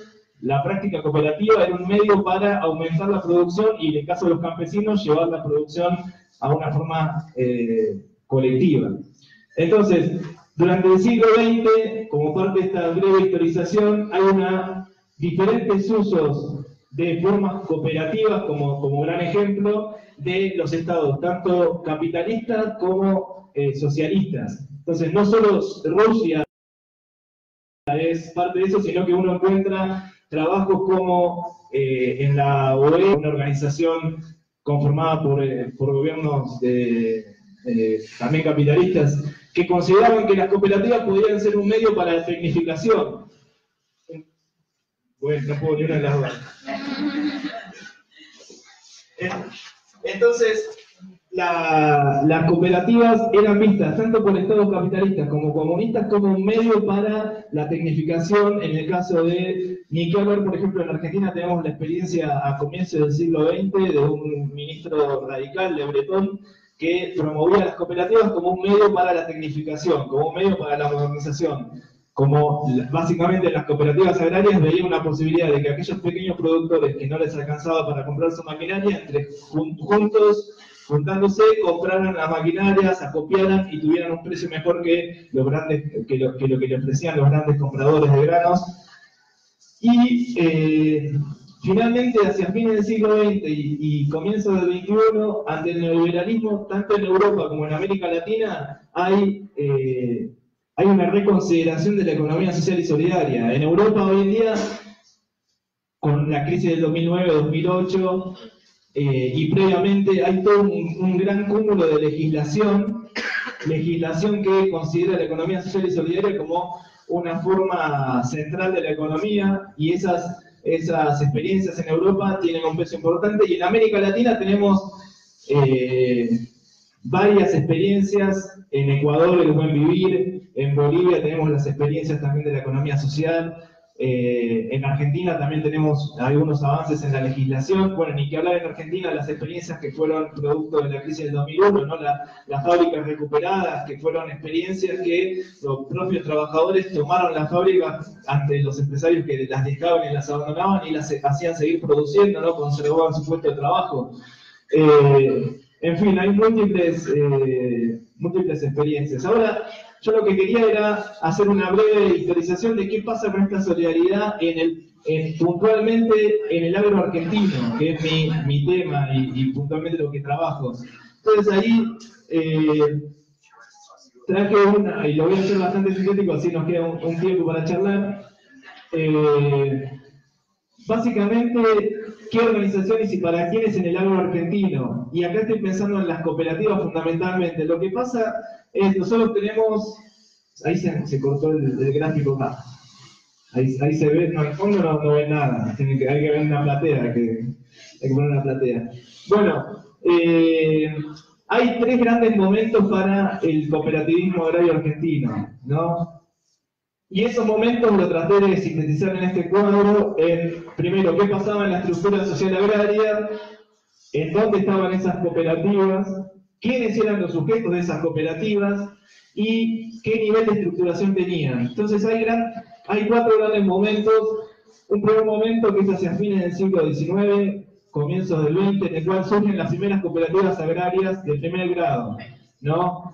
la práctica cooperativa era un medio para aumentar la producción y en el caso de los campesinos, llevar la producción a una forma colectiva. Entonces, durante el siglo XX, como parte de esta breve historización, hay diferentes usos de formas cooperativas como gran ejemplo de los estados, tanto capitalistas como socialistas. Entonces, no solo Rusia es parte de eso, sino que uno encuentra trabajos como en la OE, una organización conformada por gobiernos también capitalistas, que consideraban que las cooperativas podían ser un medio para la tecnificación. Bueno, no puedo ni una de las dos. Entonces, las cooperativas eran vistas tanto por estados capitalistas como comunistas como un medio para la tecnificación. En el caso de Nicolás, por ejemplo, en Argentina tenemos la experiencia a comienzos del siglo XX de un ministro radical, Le Breton, que promovía las cooperativas como un medio para la tecnificación, como un medio para la modernización. como básicamente las cooperativas agrarias veían una posibilidad de que aquellos pequeños productores que no les alcanzaba para comprar su maquinaria, juntándose, compraran las maquinarias, acopiaran y tuvieran un precio mejor que lo que le ofrecían los grandes compradores de granos. Y finalmente, hacia fines del siglo XX y comienzos del XXI, ante el neoliberalismo, tanto en Europa como en América Latina, hay una reconsideración de la economía social y solidaria. En Europa hoy en día, con la crisis del 2009-2008, y previamente hay todo un gran cúmulo de legislación que considera la economía social y solidaria como una forma central de la economía, y esas experiencias en Europa tienen un peso importante, y en América Latina tenemos varias experiencias. En Ecuador el buen vivir, en Bolivia tenemos las experiencias también de la economía social, en Argentina también tenemos algunos avances en la legislación. Bueno, ni que hablar en Argentina las experiencias que fueron producto de la crisis del 2001, ¿no? Las fábricas recuperadas, que fueron experiencias que los propios trabajadores tomaron las fábricas ante los empresarios que las dejaban y las abandonaban y las hacían seguir produciendo, ¿no? Conservaban su puesto de trabajo. En fin, hay múltiples experiencias. Ahora, yo lo que quería era hacer una breve historización de qué pasa con esta solidaridad puntualmente en el agro argentino, que es mi tema y puntualmente lo que trabajo. Entonces ahí traje una, y lo voy a hacer bastante sintético, así nos queda un tiempo para charlar. Básicamente, ¿qué organizaciones y para quiénes en el agro argentino? Y acá estoy pensando en las cooperativas fundamentalmente. Lo que pasa es, nosotros tenemos, ahí se cortó el gráfico acá. Ahí se ve, no, al fondo no ve nada, hay que ver una platea, hay que poner una platea. Bueno, hay tres grandes momentos para el cooperativismo agrario argentino, ¿no? Y esos momentos lo traté de sintetizar en este cuadro. Primero, qué pasaba en la estructura social agraria, en dónde estaban esas cooperativas, quiénes eran los sujetos de esas cooperativas y qué nivel de estructuración tenían. Entonces hay cuatro grandes momentos. Un primer momento que es hacia fines del siglo XIX, comienzos del XX, en el cual surgen las primeras cooperativas agrarias de primer grado, ¿no?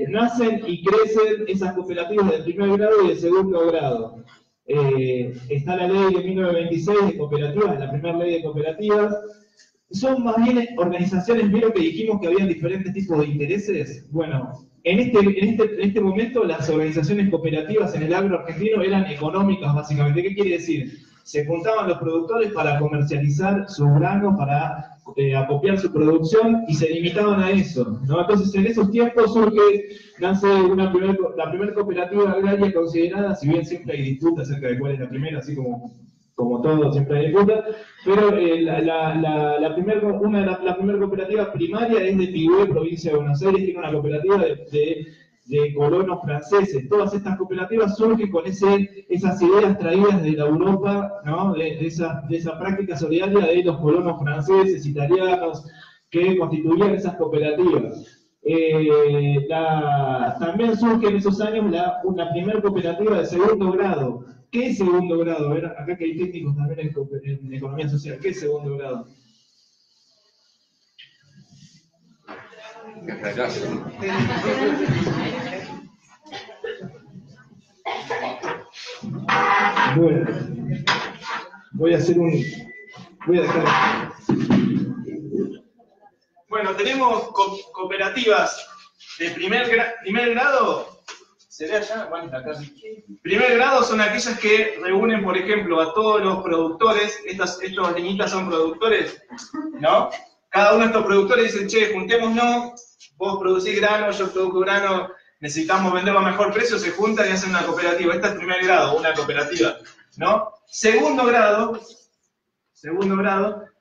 Nacen y crecen esas cooperativas de primer grado y de segundo grado. Está la ley de 1926 de cooperativas, la primera ley de cooperativas. Son más bien organizaciones, vieron que dijimos que habían diferentes tipos de intereses. Bueno, en este momento las organizaciones cooperativas en el agro argentino eran económicas básicamente. ¿Qué quiere decir? Se juntaban los productores para comercializar sus granos, para acopiar su producción, y se limitaban a eso, ¿no? Entonces en esos tiempos nace la primera cooperativa agraria considerada, si bien siempre hay disputas acerca de cuál es la primera, así como todo, siempre hay disputas, pero la primera cooperativa primaria es de Tigüé, provincia de Buenos Aires, que era una cooperativa de colonos franceses. Todas estas cooperativas surgen con esas ideas traídas de la Europa, ¿no? de esa práctica solidaria de los colonos franceses, italianos, que constituían esas cooperativas. También surge en esos años una primera cooperativa de segundo grado. ¿Qué es segundo grado? A ver, acá que hay técnicos también en economía social. ¿Qué es segundo grado? Bueno, voy a dejar. Bueno, tenemos cooperativas de primer grado. ¿Se ve allá? Bueno, acá sí. Primer grado son aquellas que reúnen, por ejemplo, a todos los productores. Estos niñitas son productores, ¿no? Cada uno de estos productores dicen, che, juntémonos, vos producís grano, yo produzco grano, necesitamos venderlo a mejor precio, se juntan y hacen una cooperativa. Esta es primer grado, una cooperativa, ¿no? Segundo grado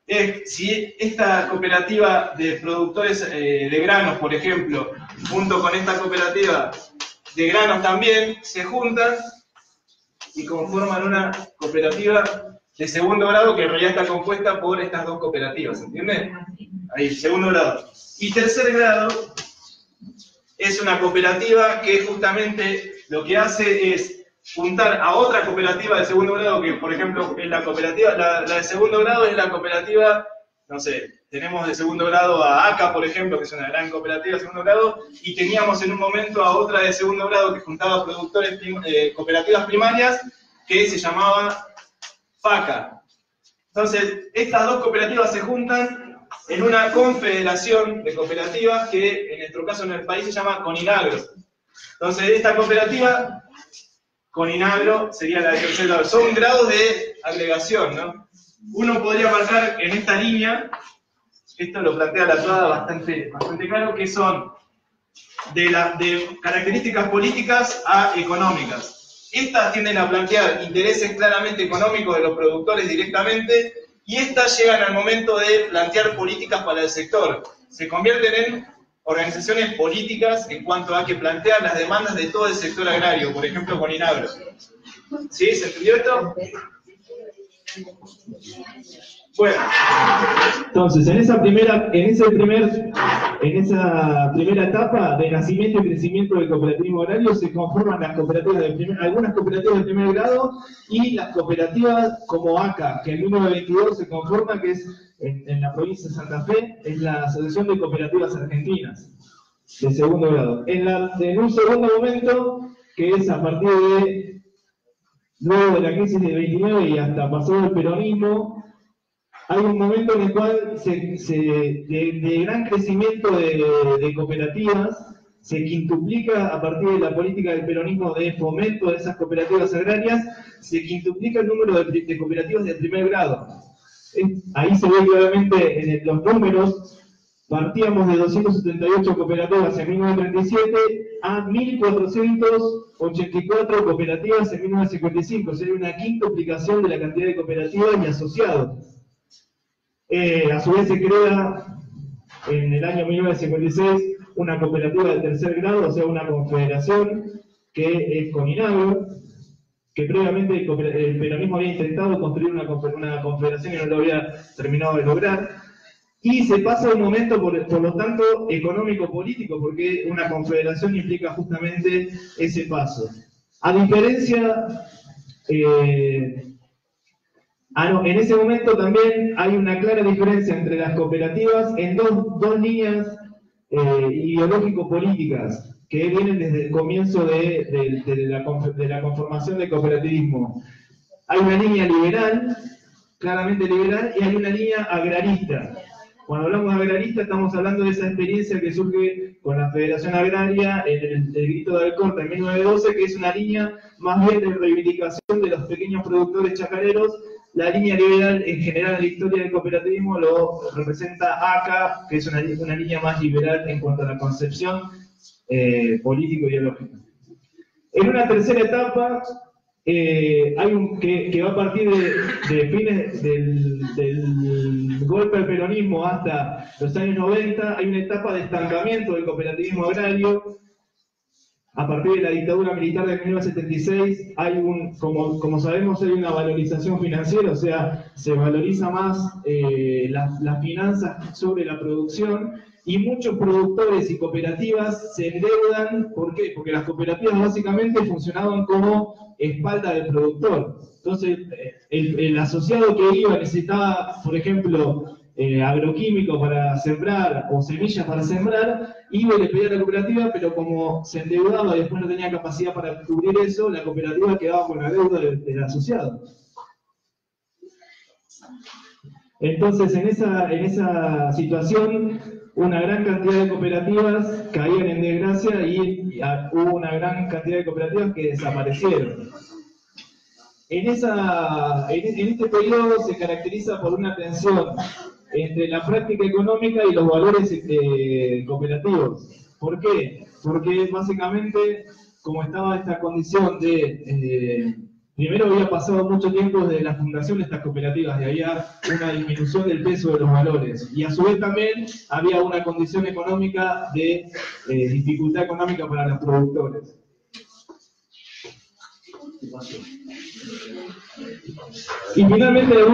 es si esta cooperativa de productores de granos, por ejemplo, junto con esta cooperativa de granos también, se juntan y conforman una cooperativa de segundo grado que en realidad está compuesta por estas dos cooperativas, ¿entienden? Ahí, segundo grado. Y tercer grado es una cooperativa que justamente lo que hace es juntar a otra cooperativa de segundo grado, que por ejemplo en la cooperativa, la de segundo grado es la cooperativa, no sé, tenemos de segundo grado a ACA, por ejemplo, que es una gran cooperativa de segundo grado, y teníamos en un momento a otra de segundo grado que juntaba productores, cooperativas primarias, que se llamaba FACA. Entonces, estas dos cooperativas se juntan en una confederación de cooperativas que en nuestro caso en el país se llama Coninagro. Entonces, esta cooperativa, Coninagro, sería la de tercer grado. Son grados de agregación, ¿no? Uno podría marcar en esta línea, esto lo plantea la Tuada bastante claro, que son de características políticas a económicas. Estas tienden a plantear intereses claramente económicos de los productores directamente, y estas llegan al momento de plantear políticas para el sector. Se convierten en organizaciones políticas en cuanto a que plantean las demandas de todo el sector agrario, por ejemplo, Coninagro. ¿Sí? ¿Se entendió esto? Bueno, entonces en esa primera etapa de nacimiento y crecimiento del cooperativismo agrario se conforman las cooperativas algunas cooperativas de primer grado y las cooperativas como ACA, que en 1922 se conforma, que es en la provincia de Santa Fe, es la Asociación de Cooperativas Argentinas de segundo grado. En un segundo momento, que es a partir de luego de la crisis del 29 y hasta pasado el peronismo, hay un momento en el cual de gran crecimiento de cooperativas se quintuplica a partir de la política del peronismo de fomento de esas cooperativas agrarias, se quintuplica el número de cooperativas de primer grado. Ahí se ve claramente en los números. Partíamos de 278 cooperativas en 1937 a 1.484 cooperativas en 1955. O sea, hay una quintuplicación de la cantidad de cooperativas y asociados. A su vez se crea en el año 1956 una cooperativa de tercer grado, o sea, una confederación, que es Coninagro, que previamente el peronismo había intentado construir una confederación y no lo había terminado de lograr. Y se pasa un momento, por lo tanto, económico-político, porque una confederación implica justamente ese paso. A diferencia, en ese momento también hay una clara diferencia entre las cooperativas en dos líneas ideológico-políticas que vienen desde el comienzo de la conformación del cooperativismo. Hay una línea liberal, claramente liberal, y hay una línea agrarista. Cuando hablamos de agrarista estamos hablando de esa experiencia que surge con la Federación Agraria en el Grito de Alcorta en 1912, que es una línea más bien de reivindicación de los pequeños productores chacareros. La línea liberal en general en la historia del cooperativismo lo representa ACA, que es una línea más liberal en cuanto a la concepción político-ideológica. En una tercera etapa, que va a partir de fines del golpe al peronismo hasta los años 90, hay una etapa de estancamiento del cooperativismo agrario. A partir de la dictadura militar de 1976, como sabemos, hay una valorización financiera, o sea, se valoriza más las finanzas sobre la producción, y muchos productores y cooperativas se endeudan. ¿Por qué? Porque las cooperativas básicamente funcionaban como espalda del productor. Entonces, el asociado que iba necesitaba, por ejemplo, agroquímicos para sembrar o semillas para sembrar, iba y le pedía a la cooperativa, pero como se endeudaba y después no tenía capacidad para cubrir eso, la cooperativa quedaba con la deuda del asociado. Entonces, en esa situación, una gran cantidad de cooperativas caían en desgracia y hubo una gran cantidad de cooperativas que desaparecieron. En este periodo se caracteriza por una tensión entre la práctica económica y los valores cooperativos. ¿Por qué? Porque básicamente, como estaba esta condición de primero había pasado mucho tiempo desde la fundación de estas cooperativas y había una disminución del peso de los valores. Y a su vez también había una condición económica de dificultad económica para los productores. Y finalmente la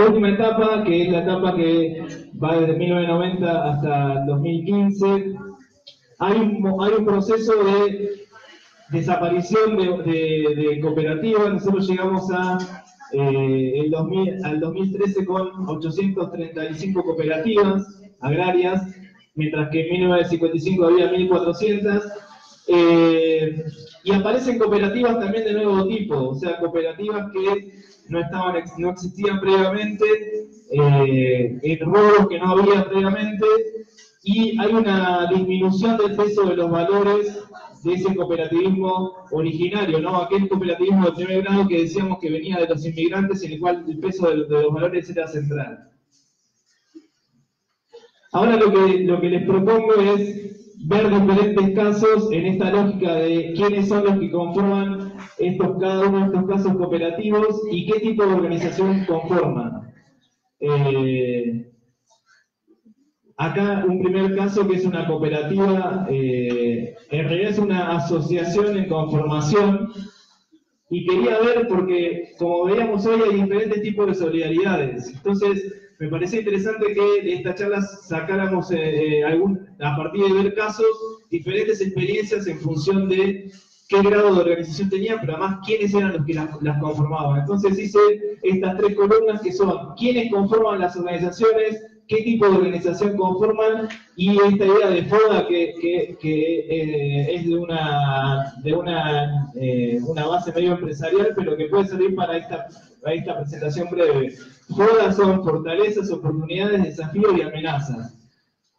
última etapa, que es la etapa que va desde 1990 hasta 2015, hay un proceso de desaparición de cooperativas. Nosotros llegamos al 2013 con 835 cooperativas agrarias, mientras que en 1955 había 1.400. Y aparecen cooperativas también de nuevo tipo, o sea, cooperativas que no existían previamente, en rubros que no había previamente, y hay una disminución del peso de los valores de ese cooperativismo originario, ¿no? Aquel cooperativismo de primer grado que decíamos que venía de los inmigrantes, en el cual el peso de los valores era central. Ahora lo que les propongo es ver diferentes casos en esta lógica de quiénes son los que conforman cada uno de estos casos cooperativos y qué tipo de organización conforman. Acá un primer caso que es una cooperativa, en realidad es una asociación en conformación, y quería ver porque, como veíamos hoy, hay diferentes tipos de solidaridades. Entonces, me parecía interesante que de esta charla sacáramos a partir de ver casos, diferentes experiencias en función de qué grado de organización tenían, pero además quiénes eran los que las conformaban. Entonces hice estas tres columnas que son quiénes conforman las organizaciones, qué tipo de organización conforman, y esta idea de FODA que es de una base medio empresarial, pero que puede servir para esta presentación breve. FODA son fortalezas, oportunidades, desafíos y amenazas.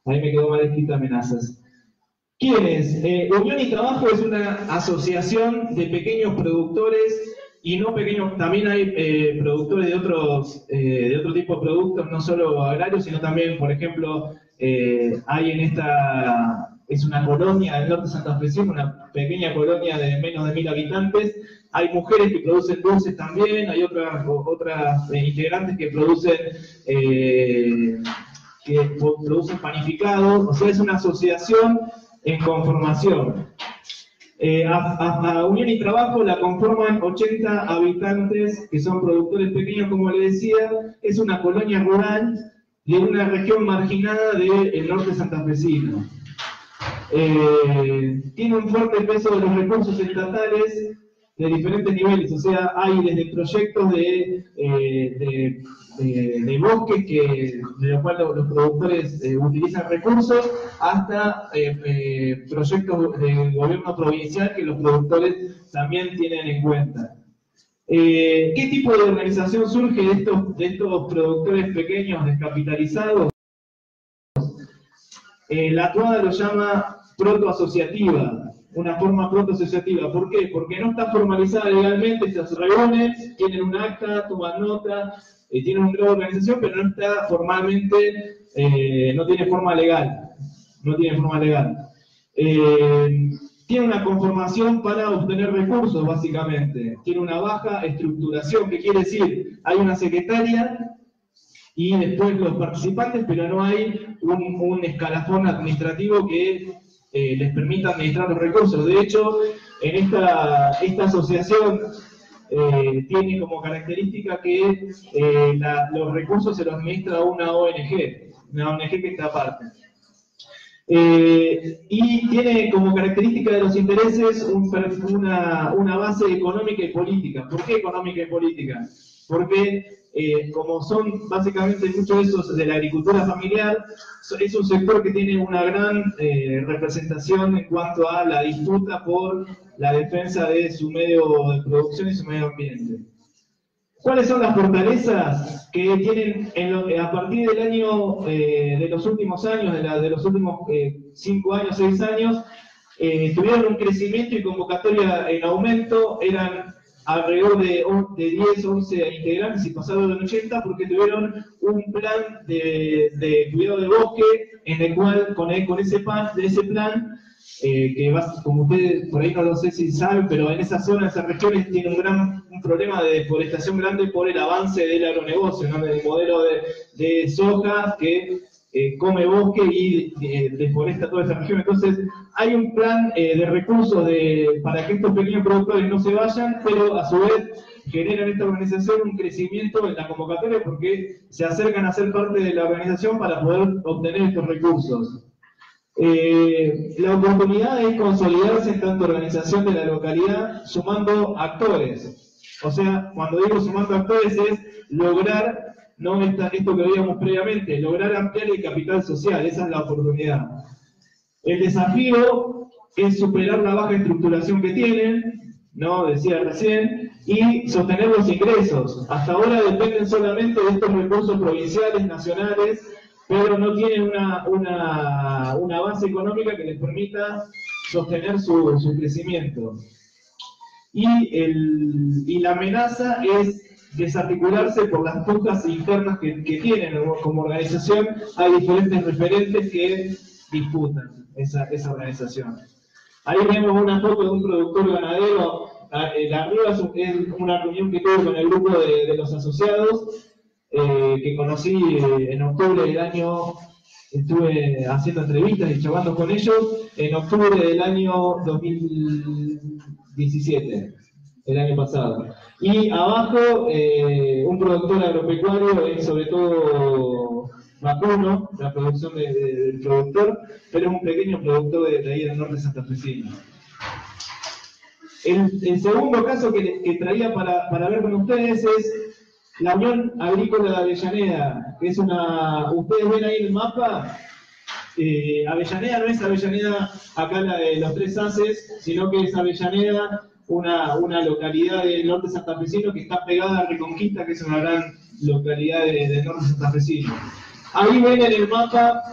Ahí me quedó mal escrito amenazas. ¿Quiénes? Unión y Trabajo es una asociación de pequeños productores, y no pequeños, también hay productores de otro tipo de productos, no solo agrarios, sino también, por ejemplo, hay es una colonia del norte santafesino, una pequeña colonia de menos de 1.000 habitantes. Hay mujeres que producen dulces también, hay otras integrantes que producen panificados. O sea, es una asociación en conformación. A Unión y Trabajo la conforman 80 habitantes que son productores pequeños, como les decía. Es una colonia rural de una región marginada del norte santafesino. Tiene un fuerte peso de los recursos estatales de diferentes niveles, o sea, hay desde proyectos de bosques de los cuales los productores utilizan recursos, hasta proyectos de gobierno provincial que los productores también tienen en cuenta. ¿Qué tipo de organización surge de estos productores pequeños descapitalizados? La TUADA lo llama protoasociativa, una forma protoasociativa. ¿Por qué? Porque no está formalizada legalmente, se reúnen, tienen un acta, toman nota, tienen un grado de organización, pero no está formalmente, no tiene forma legal. No tiene forma legal. Tiene una conformación para obtener recursos, básicamente. Tiene una baja estructuración, que quiere decir, hay una secretaria y después los participantes, pero no hay un escalafón administrativo que les permita administrar los recursos. De hecho, en esta asociación tiene como característica que los recursos se los administra una ONG que está aparte. Y tiene como característica de los intereses una base económica y política. ¿Por qué económica y política? Porque como son básicamente muchos de esos de la agricultura familiar, es un sector que tiene una gran representación en cuanto a la disputa por la defensa de su medio de producción y su medio ambiente. ¿Cuáles son las fortalezas que tienen a partir del año, de los últimos años, de los últimos 5 años, 6 años? Tuvieron un crecimiento y convocatoria en aumento, eran alrededor de 10, 11 integrantes y pasaron de 80 porque tuvieron un plan de cuidado de bosque en el cual con ese plan, que como ustedes por ahí no lo sé si saben, pero en esa zona, en esas regiones, tiene un problema de deforestación grande por el avance del agronegocio, ¿no? Del modelo de soja que come bosque y deforesta toda esa región. Entonces, hay un plan de recursos para que estos pequeños productores no se vayan, pero a su vez generan esta organización un crecimiento en la convocatoria porque se acercan a ser parte de la organización para poder obtener estos recursos. La oportunidad es consolidarse en tanto organización de la localidad sumando actores. O sea, cuando digo sumando actores es lograr, no esto que veíamos previamente, lograr ampliar el capital social, esa es la oportunidad. El desafío es superar la baja estructuración que tienen, ¿no? Decía recién, y sostener los ingresos. Hasta ahora dependen solamente de estos recursos provinciales, nacionales, pero no tienen una base económica que les permita sostener su crecimiento. Y la amenaza es desarticularse por las pujas internas que tienen como organización. Hay diferentes referentes que disputan esa organización. Ahí vemos una foto de un productor ganadero. Arriba es una reunión que tuve con el grupo de los asociados, que conocí en octubre del año. Estuve haciendo entrevistas y charlando con ellos en octubre del año 2017, el año pasado. Y abajo, un productor agropecuario, sobre todo vacuno, la producción del productor, pero es un pequeño productor de ahí del norte santafesino. El segundo caso que traía para ver con ustedes es la Unión Agrícola de Avellaneda, que es ustedes ven ahí en el mapa, Avellaneda no es Avellaneda acá la de los Tres Haces, sino que es Avellaneda, una localidad del norte santafesino que está pegada a Reconquista, que es una gran localidad del norte santafesino. Ahí ven en el mapa,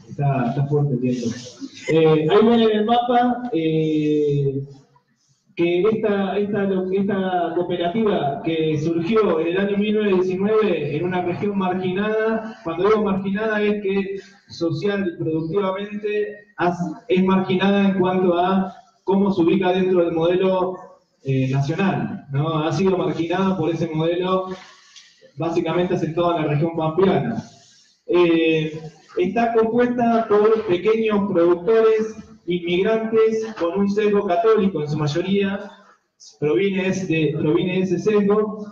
está fuerte el viento. Ahí ven en el mapa que esta cooperativa que surgió en el año 1919 en una región marginada, cuando digo marginada es que social y productivamente es marginada en cuanto a cómo se ubica dentro del modelo nacional, ¿no? Ha sido marginada por ese modelo básicamente asentado en la región pampeana. Está compuesta por pequeños productores inmigrantes con un sesgo católico en su mayoría, proviene de ese sesgo,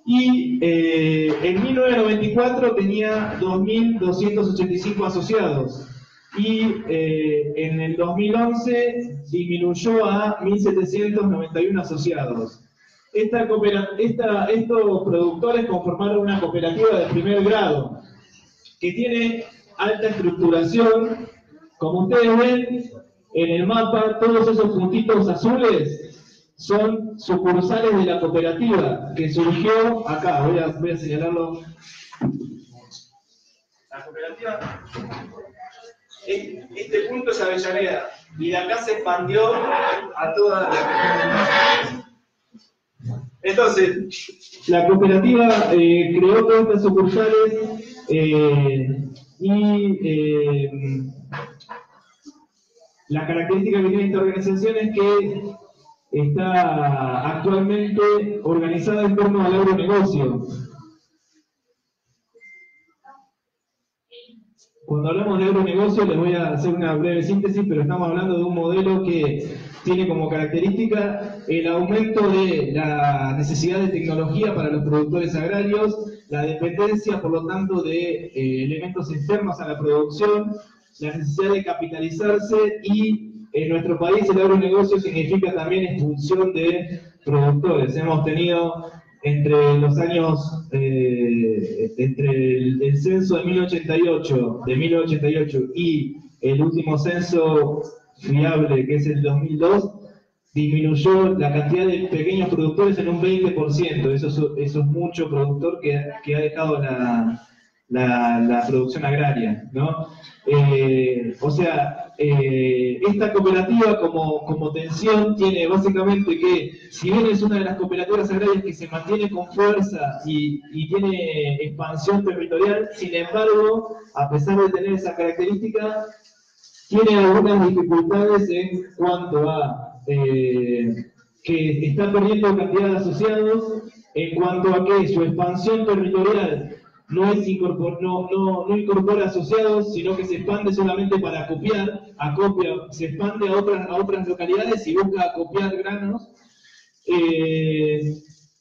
y en 1994 tenía 2.285 asociados, y en el 2011 disminuyó a 1.791 asociados. Estos productores conformaron una cooperativa de primer grado, que tiene alta estructuración. Como ustedes ven en el mapa, todos esos puntitos azules son sucursales de la cooperativa que surgió acá. Voy a señalarlo. La cooperativa, este punto es Avellaneda, y de acá se expandió a toda la región. Entonces, la cooperativa creó todas estas sucursales la característica que tiene esta organización es que está actualmente organizada en torno al agronegocio. Cuando hablamos de agronegocio, les voy a hacer una breve síntesis, pero estamos hablando de un modelo que tiene como característica el aumento de la necesidad de tecnología para los productores agrarios, la dependencia, por lo tanto, de elementos externos a la producción, la necesidad de capitalizarse, y en nuestro país el agronegocio significa también expulsión de productores. Hemos tenido entre los años, entre el censo de 1988 y el último censo fiable, que es el 2002, disminuyó la cantidad de pequeños productores en un 20%. Eso es mucho productor que ha dejado la producción agraria, ¿no? O sea, esta cooperativa como tensión tiene básicamente que, si bien es una de las cooperativas agrarias que se mantiene con fuerza y tiene expansión territorial, sin embargo, a pesar de tener esa característica, tiene algunas dificultades en cuanto a que está perdiendo cantidad de asociados, en cuanto a que su expansión territorial no incorpora asociados, sino que se expande solamente para acopiar, se expande a otras localidades y busca acopiar granos.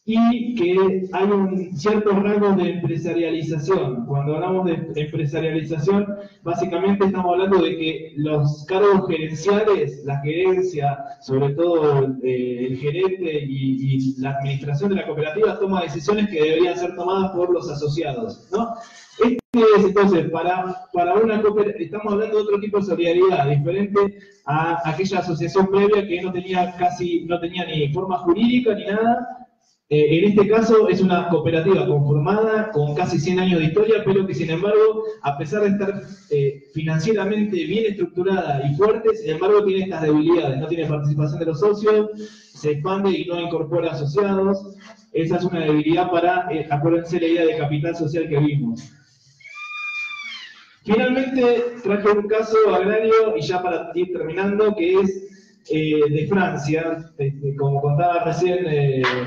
y que hay un cierto rango de empresarialización. Cuando hablamos de empresarialización, básicamente estamos hablando de que los cargos gerenciales, la gerencia, sobre todo el gerente y la administración de la cooperativa toma decisiones que deberían ser tomadas por los asociados, ¿no? Entonces, para una cooperativa, estamos hablando de otro tipo de solidaridad, diferente a aquella asociación previa que no tenía ni forma jurídica ni nada. En este caso es una cooperativa conformada con casi 100 años de historia, pero que sin embargo, a pesar de estar financieramente bien estructurada y fuerte, sin embargo tiene estas debilidades, no tiene participación de los socios, se expande y no incorpora asociados. Esa es una debilidad para, acuérdense la idea de capital social que vimos. Finalmente traje un caso agrario, y ya para ir terminando, que es de Francia. Como contaba recién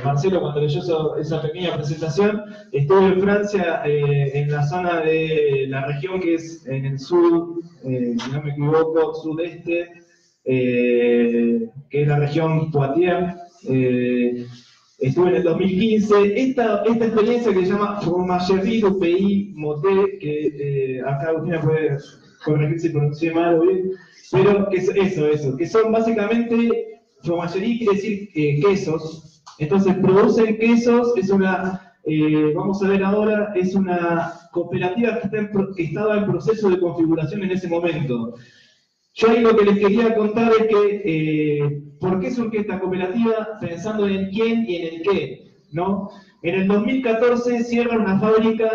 Marcelo cuando leyó esa pequeña presentación, estuve en Francia, en la zona de la región que es en el sur, si no me equivoco, sudeste, que es la región Poitiers. Estuve en el 2015. Esta experiencia que se llama Fromagerie du Pays Moté, que acá Agustina puede corregir si pronuncié mal o bien, pero que es eso, que son básicamente, fromagerie quiere decir quesos. Entonces producen quesos, es una, vamos a ver ahora, es una cooperativa que estaba en proceso de configuración en ese momento. Yo ahí lo que les quería contar es que, ¿por qué surge esta cooperativa? Pensando en quién y en el qué, ¿no? En el 2014 cierra una fábrica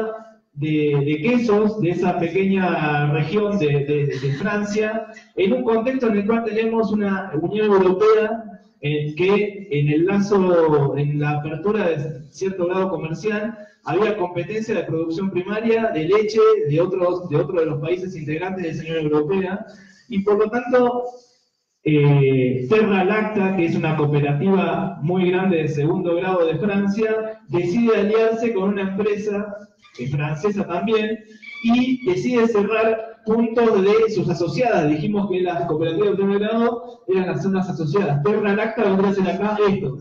de quesos de esa pequeña región de Francia, en un contexto en el cual tenemos una Unión Europea que en la apertura de cierto grado comercial había competencia de producción primaria de leche de otro de los países integrantes de esa Unión Europea, y por lo tanto Terra Lacta, que es una cooperativa muy grande de segundo grado de Francia, decide aliarse con una empresa francesa también, y decide cerrar puntos de sus asociadas. Dijimos que las cooperativas de primer grado eran las zonas asociadas. Terra Lacta vendría a ser acá esto.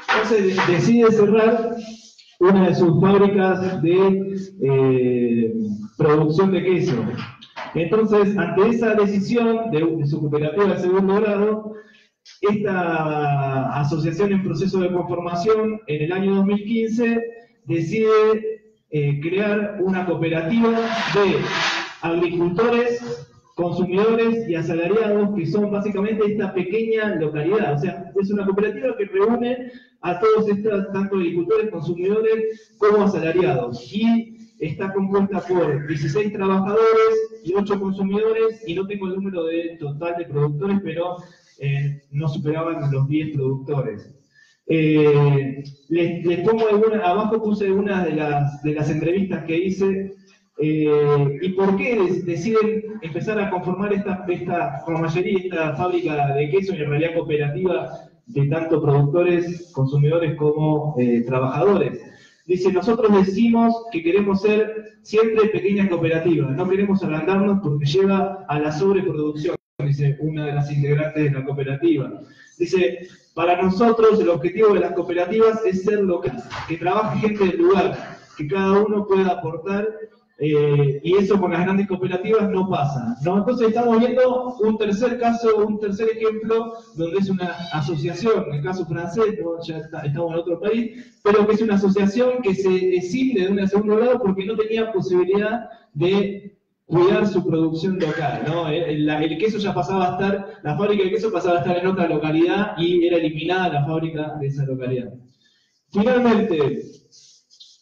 Entonces decide cerrar una de sus fábricas de producción de queso. Entonces, ante esa decisión de su cooperativa de segundo grado, esta asociación en proceso de conformación, en el año 2015, decide crear una cooperativa de agricultores, consumidores y asalariados, que son básicamente esta pequeña localidad. O sea, es una cooperativa que reúne a todos estos, tanto agricultores, consumidores, como asalariados. Y está compuesta por 16 trabajadores y 8 consumidores, y no tengo el número total de productores, pero no superaban los 10 productores. Les pongo abajo puse algunas de las entrevistas que hice, y por qué deciden empezar a conformar esta fromagerie, esta fábrica de queso, en realidad cooperativa de tanto productores, consumidores como trabajadores. Dice, nosotros decimos que queremos ser siempre pequeñas cooperativas, no queremos agrandarnos porque lleva a la sobreproducción, dice una de las integrantes de la cooperativa. Dice, para nosotros el objetivo de las cooperativas es ser locales, que trabaje gente del lugar, que cada uno pueda aportar, y eso con las grandes cooperativas no pasa, ¿no? Entonces estamos viendo un tercer caso, un tercer ejemplo, donde es una asociación, en el caso francés, ¿no? Ya estamos en otro país, pero que es una asociación que se escinde de un segundo grado porque no tenía posibilidad de cuidar su producción local, ¿no? El queso ya pasaba a estar, la fábrica de queso pasaba a estar en otra localidad y era eliminada la fábrica de esa localidad. Finalmente,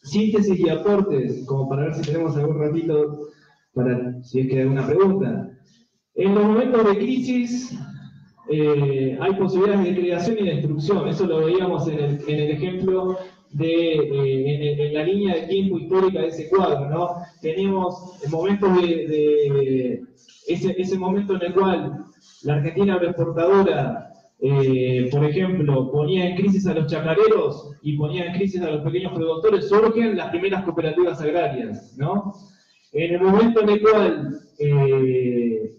síntesis y aportes, como para ver si tenemos algún ratito para si es que hay alguna pregunta. En los momentos de crisis hay posibilidades de creación y destrucción. Eso lo veíamos en el ejemplo en la línea de tiempo histórica de ese cuadro, ¿no? Teníamos momentos ese momento en el cual la Argentina agroexportadora, por ejemplo, ponía en crisis a los chacareros y ponía en crisis a los pequeños productores, surgen las primeras cooperativas agrarias, ¿no? En el momento en el cual el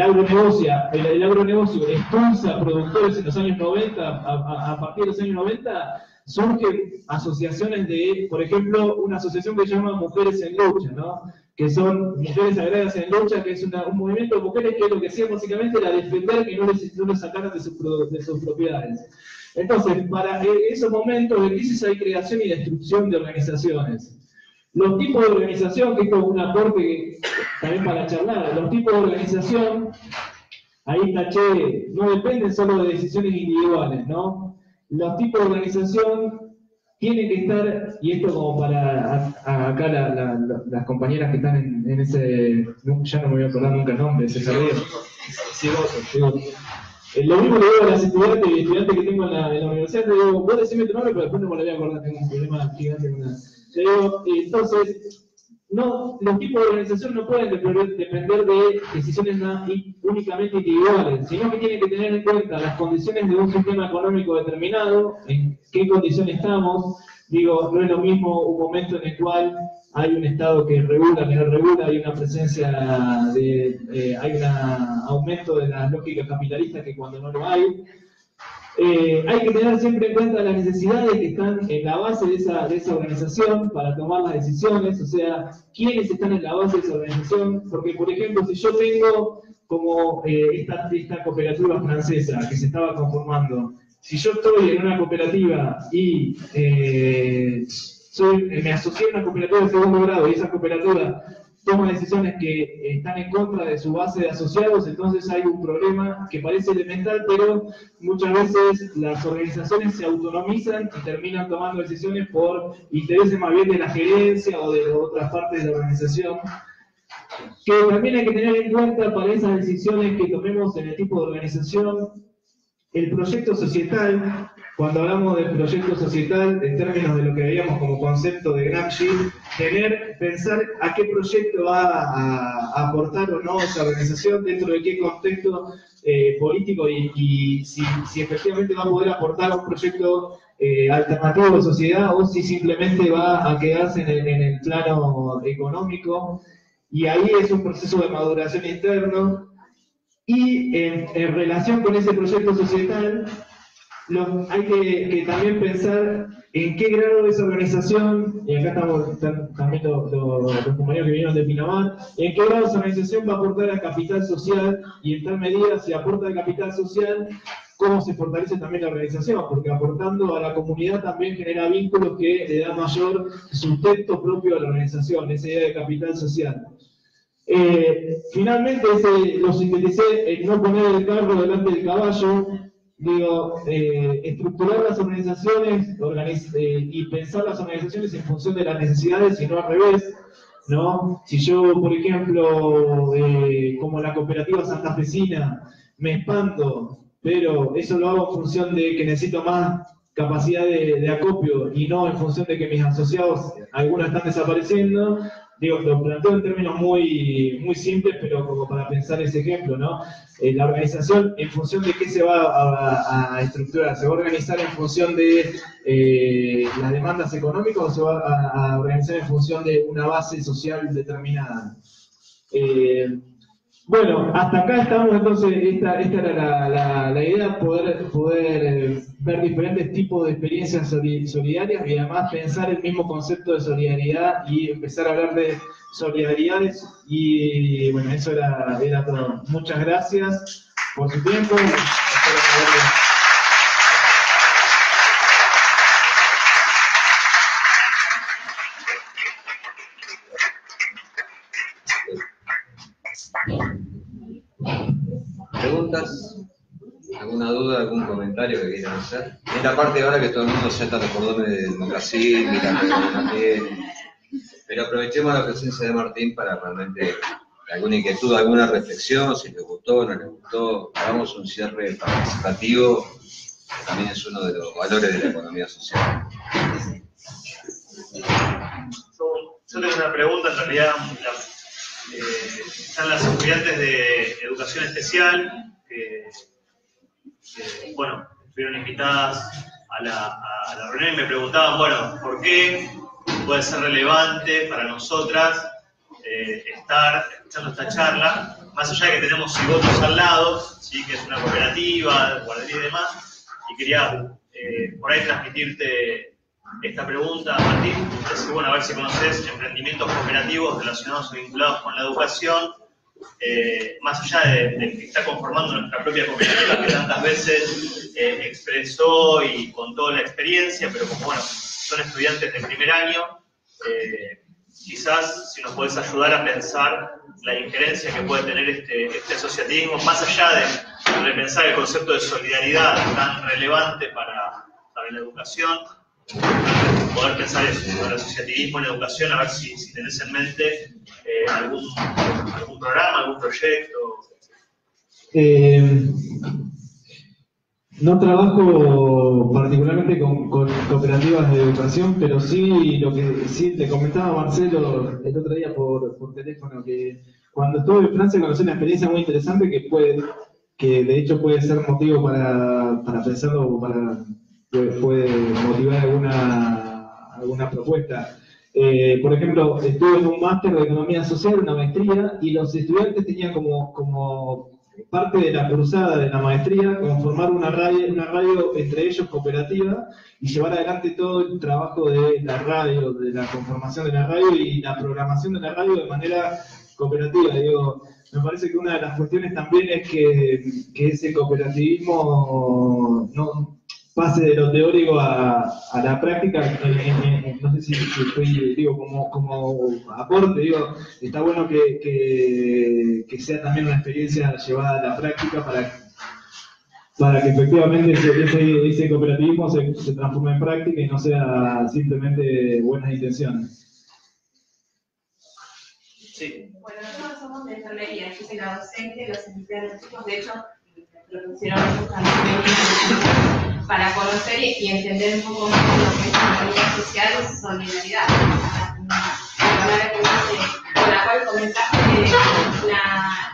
agronegocio expulsa productores en los años 90, a partir de los años 90, surgen asociaciones de, por ejemplo, una asociación que se llama Mujeres en Lucha, ¿no? Que son Mujeres Agrarias en Lucha, que es un movimiento de mujeres que lo que hacía básicamente era defender que no les sacaran de sus propiedades. Entonces, para esos momentos de crisis hay creación y destrucción de organizaciones. Los tipos de organización, que esto es un aporte también para charlar, los tipos de organización, ahí taché, no dependen solo de decisiones individuales, ¿no? Los tipos de organización tienen que estar, y esto como para acá las compañeras que están en ese, ya no me voy a acordar nunca el nombre, César Díaz. Lo mismo le digo a las estudiantes y estudiantes que tengo en la universidad, le digo, vos decime tu nombre, pero después no me lo voy a acordar, tengo un problema gigante con eso. Le digo, entonces, no, los tipos de organización no pueden depender de decisiones únicamente individuales, sino que tienen que tener en cuenta las condiciones de un sistema económico determinado, en qué condición estamos. Digo, no es lo mismo un momento en el cual hay un Estado que regula, que no regula, hay una presencia hay un aumento de las lógicas capitalistas que cuando no lo hay. Hay que tener siempre en cuenta las necesidades que están en la base de esa organización para tomar las decisiones, o sea, quiénes están en la base de esa organización, porque por ejemplo, si yo tengo como esta cooperativa francesa que se estaba conformando, si yo estoy en una cooperativa y me asocié a una cooperativa de segundo grado y esa cooperativa toma decisiones que están en contra de su base de asociados, entonces hay un problema que parece elemental, pero muchas veces las organizaciones se autonomizan y terminan tomando decisiones por intereses más bien de la gerencia o de otras partes de la organización, que también hay que tener en cuenta para esas decisiones que tomemos en el tipo de organización. El proyecto societal, cuando hablamos del proyecto societal, en términos de lo que veíamos como concepto de Gramsci, pensar a qué proyecto va a aportar o no esa organización, dentro de qué contexto político y si efectivamente va a poder aportar un proyecto alternativo de sociedad o si simplemente va a quedarse en el plano económico. Y ahí es un proceso de maduración interno. Y en relación con ese proyecto societal, hay que también pensar en qué grado esa organización, y acá estamos también los compañeros que vinieron de Pinamar, en qué grado esa organización va a aportar al capital social, y en tal medida, si aporta al capital social, cómo se fortalece también la organización, porque aportando a la comunidad también genera vínculos que le dan mayor sustento propio a la organización, esa idea de capital social. Finalmente, lo sinteticé en no poner el carro delante del caballo. Digo, estructurar las organizaciones y pensar las organizaciones en función de las necesidades y no al revés, ¿no? Si yo, por ejemplo, como la cooperativa santafesina, me expando, pero eso lo hago en función de que necesito más capacidad de acopio y no en función de que mis asociados, algunos están desapareciendo. Digo, lo planteo en términos muy simples, pero como para pensar ese ejemplo, ¿no? La organización, ¿en función de qué se va a estructurar? ¿Se va a organizar en función de las demandas económicas o se va a organizar en función de una base social determinada? Bueno, hasta acá estamos, entonces, esta era la idea, poder ver diferentes tipos de experiencias solidarias y además pensar el mismo concepto de solidaridad y empezar a hablar de solidaridades. Y bueno, eso era todo. Muchas gracias por su tiempo. ¿Preguntas? ¿Alguna duda, algún comentario que quieran hacer? En la parte de ahora que todo el mundo sienta los cordones de Brasil, pero aprovechemos la presencia de Martín para realmente alguna inquietud, alguna reflexión, si les gustó o no les gustó. Hagamos un cierre participativo, que también es uno de los valores de la economía social. Yo tengo una pregunta, en realidad. Están las estudiantes de educación especial que bueno, estuvieron invitadas a la reunión y me preguntaban, bueno, ¿por qué puede ser relevante para nosotras estar escuchando esta charla, más allá de que tenemos cigotos al lado, ¿sí? Que es una cooperativa, guardería y demás, y quería por ahí transmitirte esta pregunta, Martín. Es que, bueno, a ver si conoces emprendimientos cooperativos relacionados o vinculados con la educación, más allá de que está conformando nuestra propia cooperativa, que tantas veces expresó y contó la experiencia, pero como, bueno, son estudiantes de primer año, quizás si nos podés ayudar a pensar la injerencia que puede tener este asociativismo, más allá de repensar el concepto de solidaridad tan relevante para la educación, poder pensar eso, ¿no? El asociativismo en educación, a ver si tenés en mente algún programa, algún proyecto. No trabajo particularmente con cooperativas de educación, pero sí lo que sí le comentaba a Marcelo el otro día por teléfono, que cuando estuve en Francia conocí una experiencia muy interesante que de hecho puede ser motivo para pensarlo, puede motivar alguna propuesta. Por ejemplo, estuve en un máster de economía social, una maestría, y los estudiantes tenían como parte de la cruzada de la maestría conformar una radio entre ellos cooperativa y llevar adelante todo el trabajo de la radio, de la conformación de la radio y la programación de la radio de manera cooperativa. Digo, me parece que una de las cuestiones también es que ese cooperativismo no pase de lo teórico a la práctica. No sé si estoy, digo, como aporte, digo, está bueno que sea también una experiencia llevada a la práctica para que efectivamente ese cooperativismo se transforme en práctica y no sea simplemente buenas intenciones. Sí. Bueno, nosotros somos de enfermería, yo soy la docente, los invité a los chicos, de hecho, propusieron para conocer y entender un poco más lo que es la economía social y solidaridad, con la cual comentaste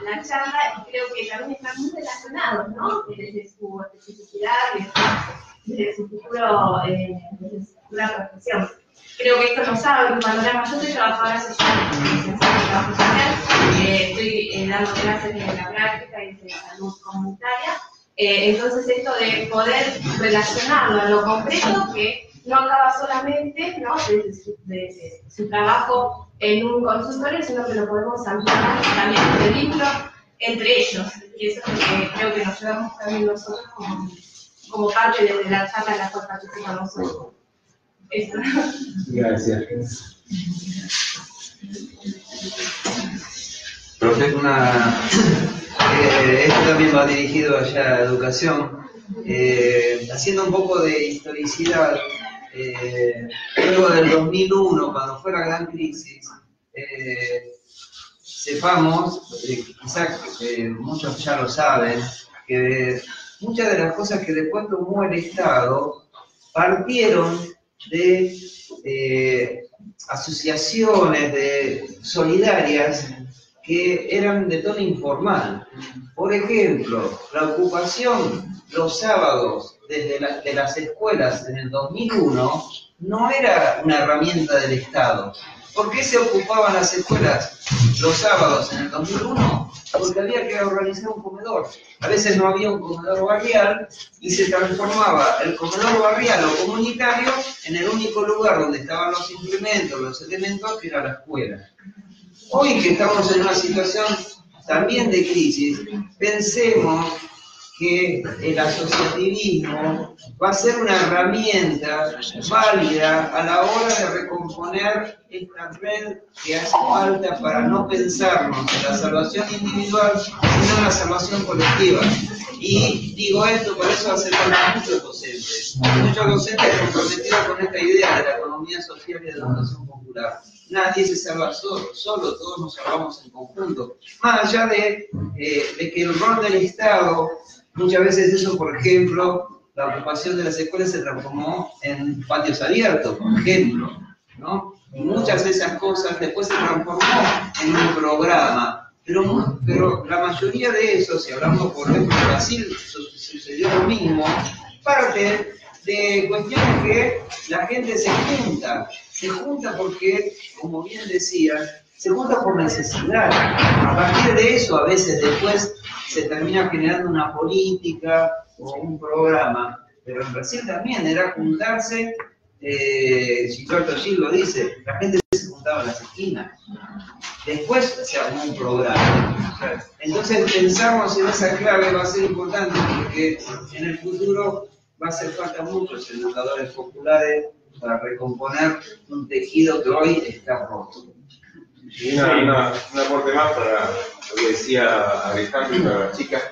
la charla, y creo que también están muy relacionados, ¿no? Desde su especificidad, desde su futura profesión. Creo que esto nos abre un panorama. Yo soy trabajadora social, licenciada en trabajo social, estoy dando clases de la práctica y de salud comunitaria. Entonces, esto de poder relacionarlo a lo concreto, que no acaba solamente, ¿no?, de su trabajo en un consultorio, sino que lo podemos ampliar también el vínculo entre ellos. Y eso es lo que creo que nos llevamos también nosotros como parte de la charla en la cual participamos hoy. Eso. Gracias. Profe, esto también va dirigido allá a educación, haciendo un poco de historicidad. Luego del 2001, cuando fue la gran crisis, sepamos, quizás muchos ya lo saben, que muchas de las cosas que después tomó el Estado partieron de asociaciones solidarias que eran de tono informal. Por ejemplo, la ocupación los sábados de las escuelas en el 2001 no era una herramienta del Estado. ¿Por qué se ocupaban las escuelas los sábados en el 2001? Porque había que organizar un comedor. A veces no había un comedor barrial y se transformaba el comedor barrial o comunitario en el único lugar donde estaban los implementos, los elementos, que era la escuela. Hoy que estamos en una situación también de crisis, pensemos que el asociativismo va a ser una herramienta válida a la hora de recomponer esta red que hace falta para no pensarnos en la salvación individual, sino en la salvación colectiva. Y digo esto, por eso hace falta muchos docentes comprometidos con esta idea de la economía social y de la educación popular. Nadie se salva solo, todos nos salvamos en conjunto. Más allá de que el rol del Estado, muchas veces eso, por ejemplo, la ocupación de las escuelas se transformó en patios abiertos, por ejemplo, ¿no? Y muchas de esas cosas después se transformó en un programa. Pero la mayoría de eso, si hablamos por ejemplo de Brasil, sucedió lo mismo, parte de cuestiones que la gente se junta porque, como bien decía, se junta por necesidad. A partir de eso, a veces después se termina generando una política o un programa, pero en Brasil también era juntarse, Gilberto Gil lo dice, la gente se juntaba en las esquinas. Después se armó un programa. Entonces pensamos en esa clave, va a ser importante porque en el futuro va a hacer falta muchos educadores populares para recomponer un tejido que hoy está roto. Y un aporte más para lo que decía Alejandro y para las chicas.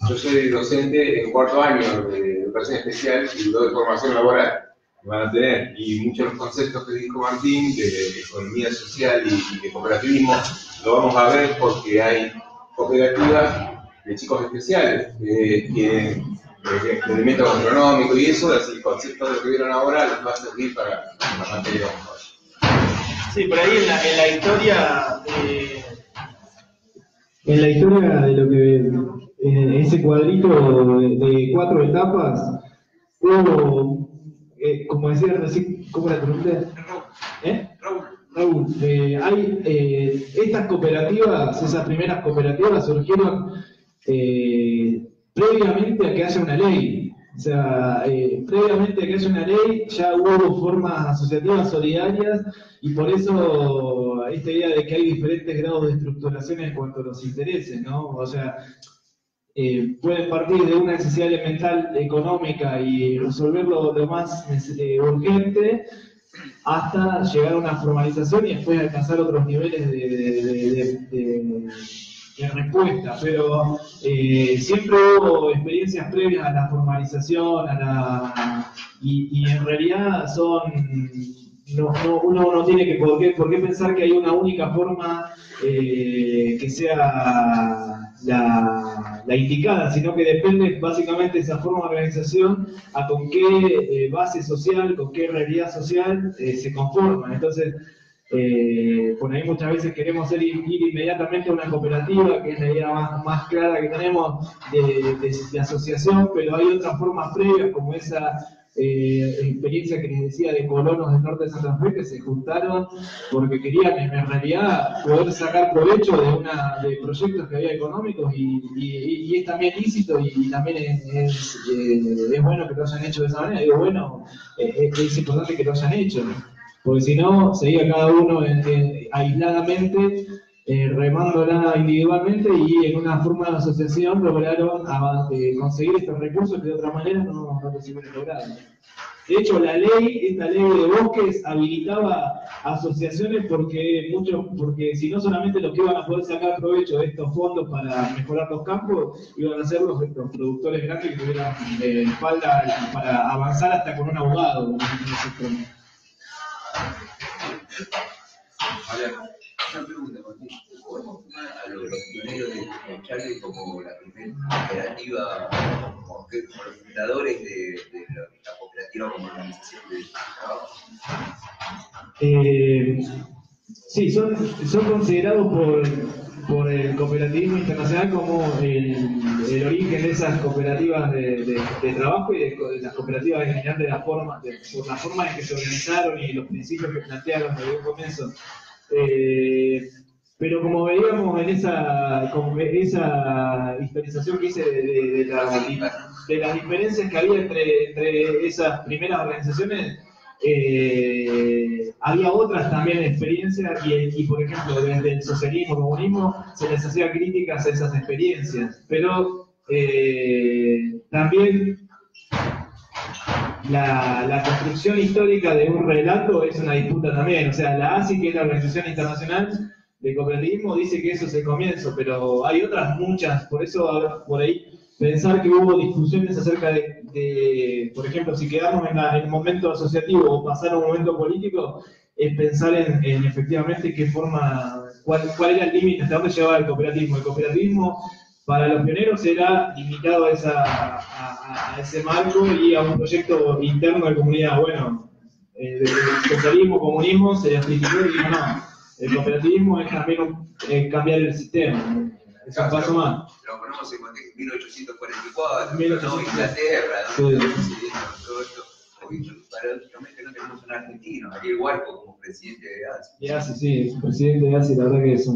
Yo soy docente en cuarto año de educación especial y doy formación laboral. Van a tener, y muchos de los conceptos que dijo Martín de economía social y de cooperativismo lo vamos a ver porque hay cooperativas de chicos especiales que tienen elementos gastronómicos y eso, así el concepto de lo que vieron ahora les va a servir para la materia de mejor. Sí, por ahí en la historia de lo que en ese cuadrito de 4 etapas hubo, como decía recién, ¿cómo la pregunté? Raúl, hay estas cooperativas, esas primeras cooperativas surgieron previamente a que haya una ley. O sea, previamente a que haya una ley ya hubo formas asociativas solidarias y por eso esta idea de que hay diferentes grados de estructuración en cuanto a los intereses, ¿no? O sea, pueden partir de una necesidad elemental económica y resolverlo lo más urgente hasta llegar a una formalización y después alcanzar otros niveles de respuesta, pero siempre hubo experiencias previas a la formalización, y en realidad uno no tiene por qué pensar que hay una única forma que sea la indicada, sino que depende básicamente de esa forma de organización a con qué base social, con qué realidad social se conforman. Entonces, por ahí muchas veces queremos ir inmediatamente a una cooperativa, que es la idea más clara que tenemos de asociación, pero hay otras formas previas, como esa experiencia que les decía de colonos del norte de Santa Fe que se juntaron porque querían en realidad poder sacar provecho de proyectos que había económicos y es también lícito y también es bueno que lo hayan hecho de esa manera. Digo, bueno, es importante que lo hayan hecho, porque si no, seguía cada uno aisladamente, remándola individualmente y en una forma de asociación lograron conseguir estos recursos que de otra manera no se hubieran logrado. De hecho, esta ley de bosques habilitaba asociaciones porque si no solamente los que iban a poder sacar provecho de estos fondos para mejorar los campos, iban a ser los productores grandes que tuvieran espalda para avanzar hasta con un abogado. Una pregunta, Martín. ¿Podemos tomar a los pioneros de Charlie como la primera cooperativa, como los fundadores de la cooperativa como organización de trabajo? Sí, son considerados por el cooperativismo internacional como el origen de esas cooperativas de trabajo y de las cooperativas en general por la forma en que se organizaron y los principios que plantearon desde un comienzo. Pero como veíamos en esa historización que hice de las diferencias que había entre esas primeras organizaciones, había otras también experiencias y por ejemplo desde el socialismo, comunismo se les hacía críticas a esas experiencias, pero también la construcción histórica de un relato es una disputa también. O sea, la ASI, que es la Organización Internacional de Cooperativismo, dice que eso es el comienzo, pero hay otras muchas. Por eso, por ahí, pensar que hubo discusiones acerca de por ejemplo, si quedamos en el momento asociativo o pasar a un momento político, es pensar en efectivamente qué forma, cuál era el límite, hasta dónde llegaba el cooperativismo. El cooperativismo para los pioneros era limitado a ese marco y a un proyecto interno de comunidad. Bueno, el socialismo, comunismo se criticó y dijo no, el cooperativismo es también cambiar el sistema. Es un paso más. Lo ponemos en contexto 1844, 1844. ¿no? Inglaterra, ¿no? Sí. Todo esto. Hoy, paradójicamente, no tenemos un argentino, Ariel Huarco como presidente de ASI. Y ASI, sí, el presidente de ASI, la verdad que es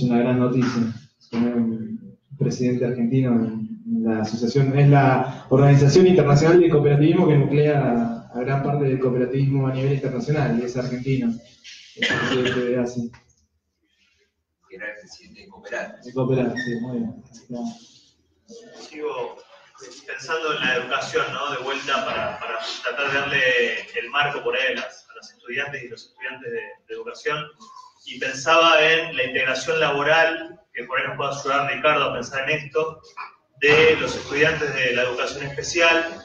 una gran noticia. Tener un presidente argentino en la asociación, es la Organización Internacional de Cooperativismo que nuclea a gran parte del cooperativismo a nivel internacional, y es argentino, el presidente de ASI. Que era el presidente de Cooperar. De Cooperar, sí, muy bien. Sigo pensando en la educación, ¿no? De vuelta para tratar de darle el marco por ahí a las estudiantes y los estudiantes de educación, y pensaba en la integración laboral, que por ahí nos puede ayudar Ricardo a pensar en esto, de los estudiantes de la educación especial,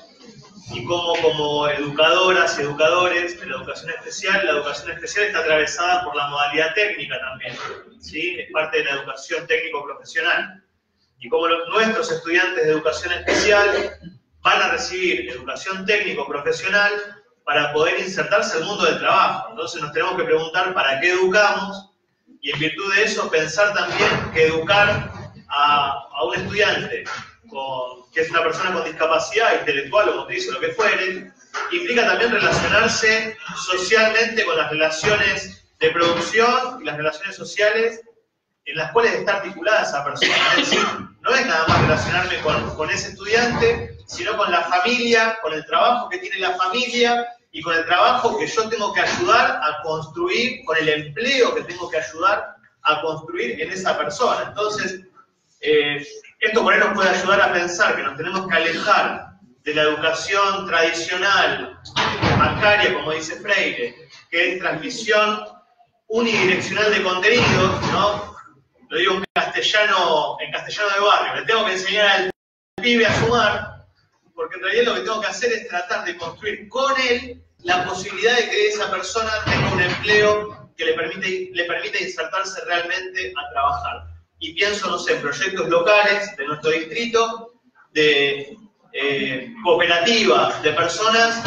y cómo como educadoras y educadores de la educación especial está atravesada por la modalidad técnica también, ¿sí? Es parte de la educación técnico-profesional. Y como nuestros estudiantes de educación especial van a recibir educación técnico-profesional para poder insertarse al mundo del trabajo. Entonces nos tenemos que preguntar para qué educamos, y en virtud de eso pensar también que educar a un estudiante que es una persona con discapacidad intelectual o motriz o lo que fuere, implica también relacionarse socialmente con las relaciones de producción y las relaciones sociales en las cuales está articulada esa persona. Es decir, no es nada más relacionarme con ese estudiante, sino con la familia, con el trabajo que tiene la familia y con el trabajo que yo tengo que ayudar a construir, con el empleo que tengo que ayudar a construir en esa persona. Entonces, esto por ahí nos puede ayudar a pensar que nos tenemos que alejar de la educación tradicional, bancaria, como dice Freire, que es transmisión unidireccional de contenidos, ¿no? Lo digo en castellano de barrio, le tengo que enseñar al pibe a sumar, porque en realidad lo que tengo que hacer es tratar de construir con él la posibilidad de que esa persona tenga un empleo que le permite insertarse realmente a trabajar. Y pienso, no sé, en proyectos locales de nuestro distrito, de cooperativas, de personas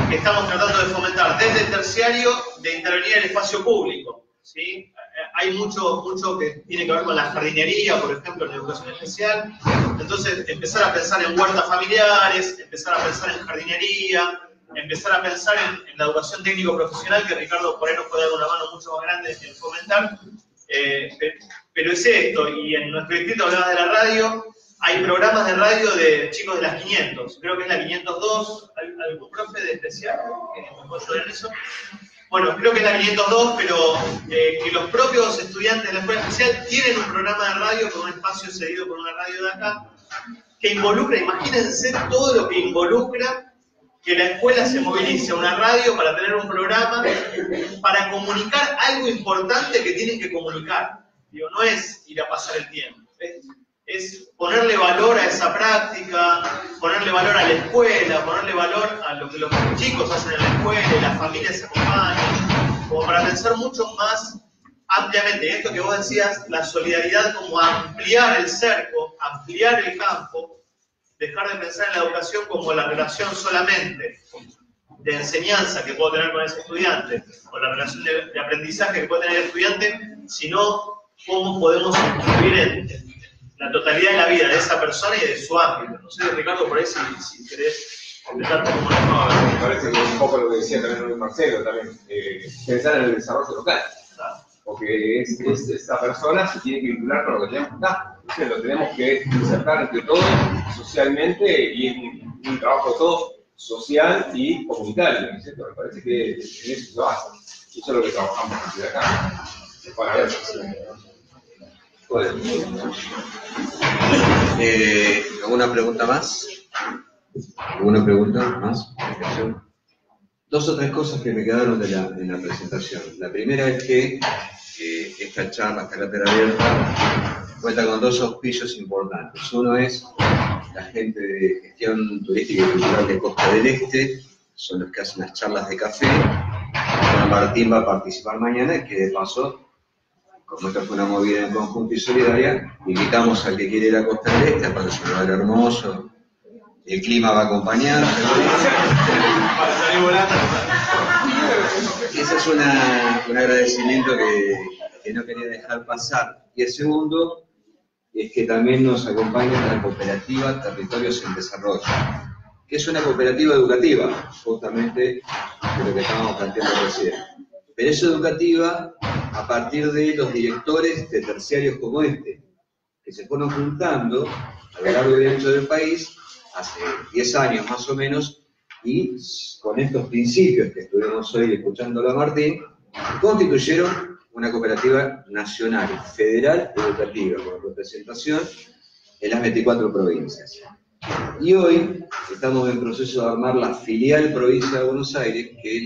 que estamos tratando de fomentar desde el terciario, de intervenir en el espacio público, ¿sí? Hay mucho que tiene que ver con la jardinería, por ejemplo, en la educación especial. Entonces, empezar a pensar en huertas familiares, empezar a pensar en jardinería, empezar a pensar en la educación técnico-profesional, que Ricardo por ahí nos puede dar una mano mucho más grande en fomentar. Pero es esto, y en nuestro distrito, hablabas de la radio, hay programas de radio de chicos de las 500, creo que es la 502, ¿algún profe de especial que me puede ayudar en eso? Bueno, creo que es la 502, pero que los propios estudiantes de la escuela especial tienen un programa de radio con un espacio cedido por una radio de acá, que involucra, imagínense todo lo que involucra que la escuela se movilice a una radio para tener un programa, para comunicar algo importante que tienen que comunicar. Digo, no es ir a pasar el tiempo, es ponerle valor a esa práctica, ponerle valor a la escuela, ponerle valor a lo que los chicos hacen en la escuela y las familias se acompañan, como para pensar mucho más ampliamente. Y esto que vos decías, la solidaridad como ampliar el cerco, ampliar el campo, dejar de pensar en la educación como la relación solamente de enseñanza que puedo tener con ese estudiante, o la relación de aprendizaje que puede tener el estudiante, sino cómo podemos influir en la totalidad de la vida de esa persona y de su ámbito. No sé, Ricardo, por ahí si querés empezar como no, me parece que es un poco lo que decía también Marcelo, también, pensar en el desarrollo local. Porque esa persona se tiene que vincular con lo que tenemos acá. Entonces lo tenemos que insertar entre todos socialmente, y es un trabajo de todos social y comunitario, ¿cierto? Me parece que en eso se basa. Y eso es lo que trabajamos desde acá. Para ver Bueno. ¿Alguna pregunta más? ¿Alguna pregunta más? Dos o tres cosas que me quedaron de la presentación. La primera es que esta charla, esta cátedra abierta, cuenta con dos auspicios importantes. Uno es la gente de gestión turística y cultural de Costa del Este, son los que hacen las charlas de café. Juan Martín va a participar mañana, que de paso, como esta fue una movida en conjunto y solidaria, invitamos al que quiere ir a Costa del Este, aparte es un lugar hermoso, el clima va a acompañar. Para salir volando. Ese es un agradecimiento que no quería dejar pasar. Y el segundo es que también nos acompaña la cooperativa Territorios en Desarrollo, que es una cooperativa educativa, justamente de lo que estábamos planteando recién. Pero es educativa a partir de los directores de terciarios como este, que se fueron juntando a lo largo y ancho del país hace 10 años más o menos, y con estos principios que estuvimos hoy escuchándolo a Martín, constituyeron una cooperativa nacional, federal, educativa, con representación en las 24 provincias. Y hoy estamos en proceso de armar la filial provincia de Buenos Aires, que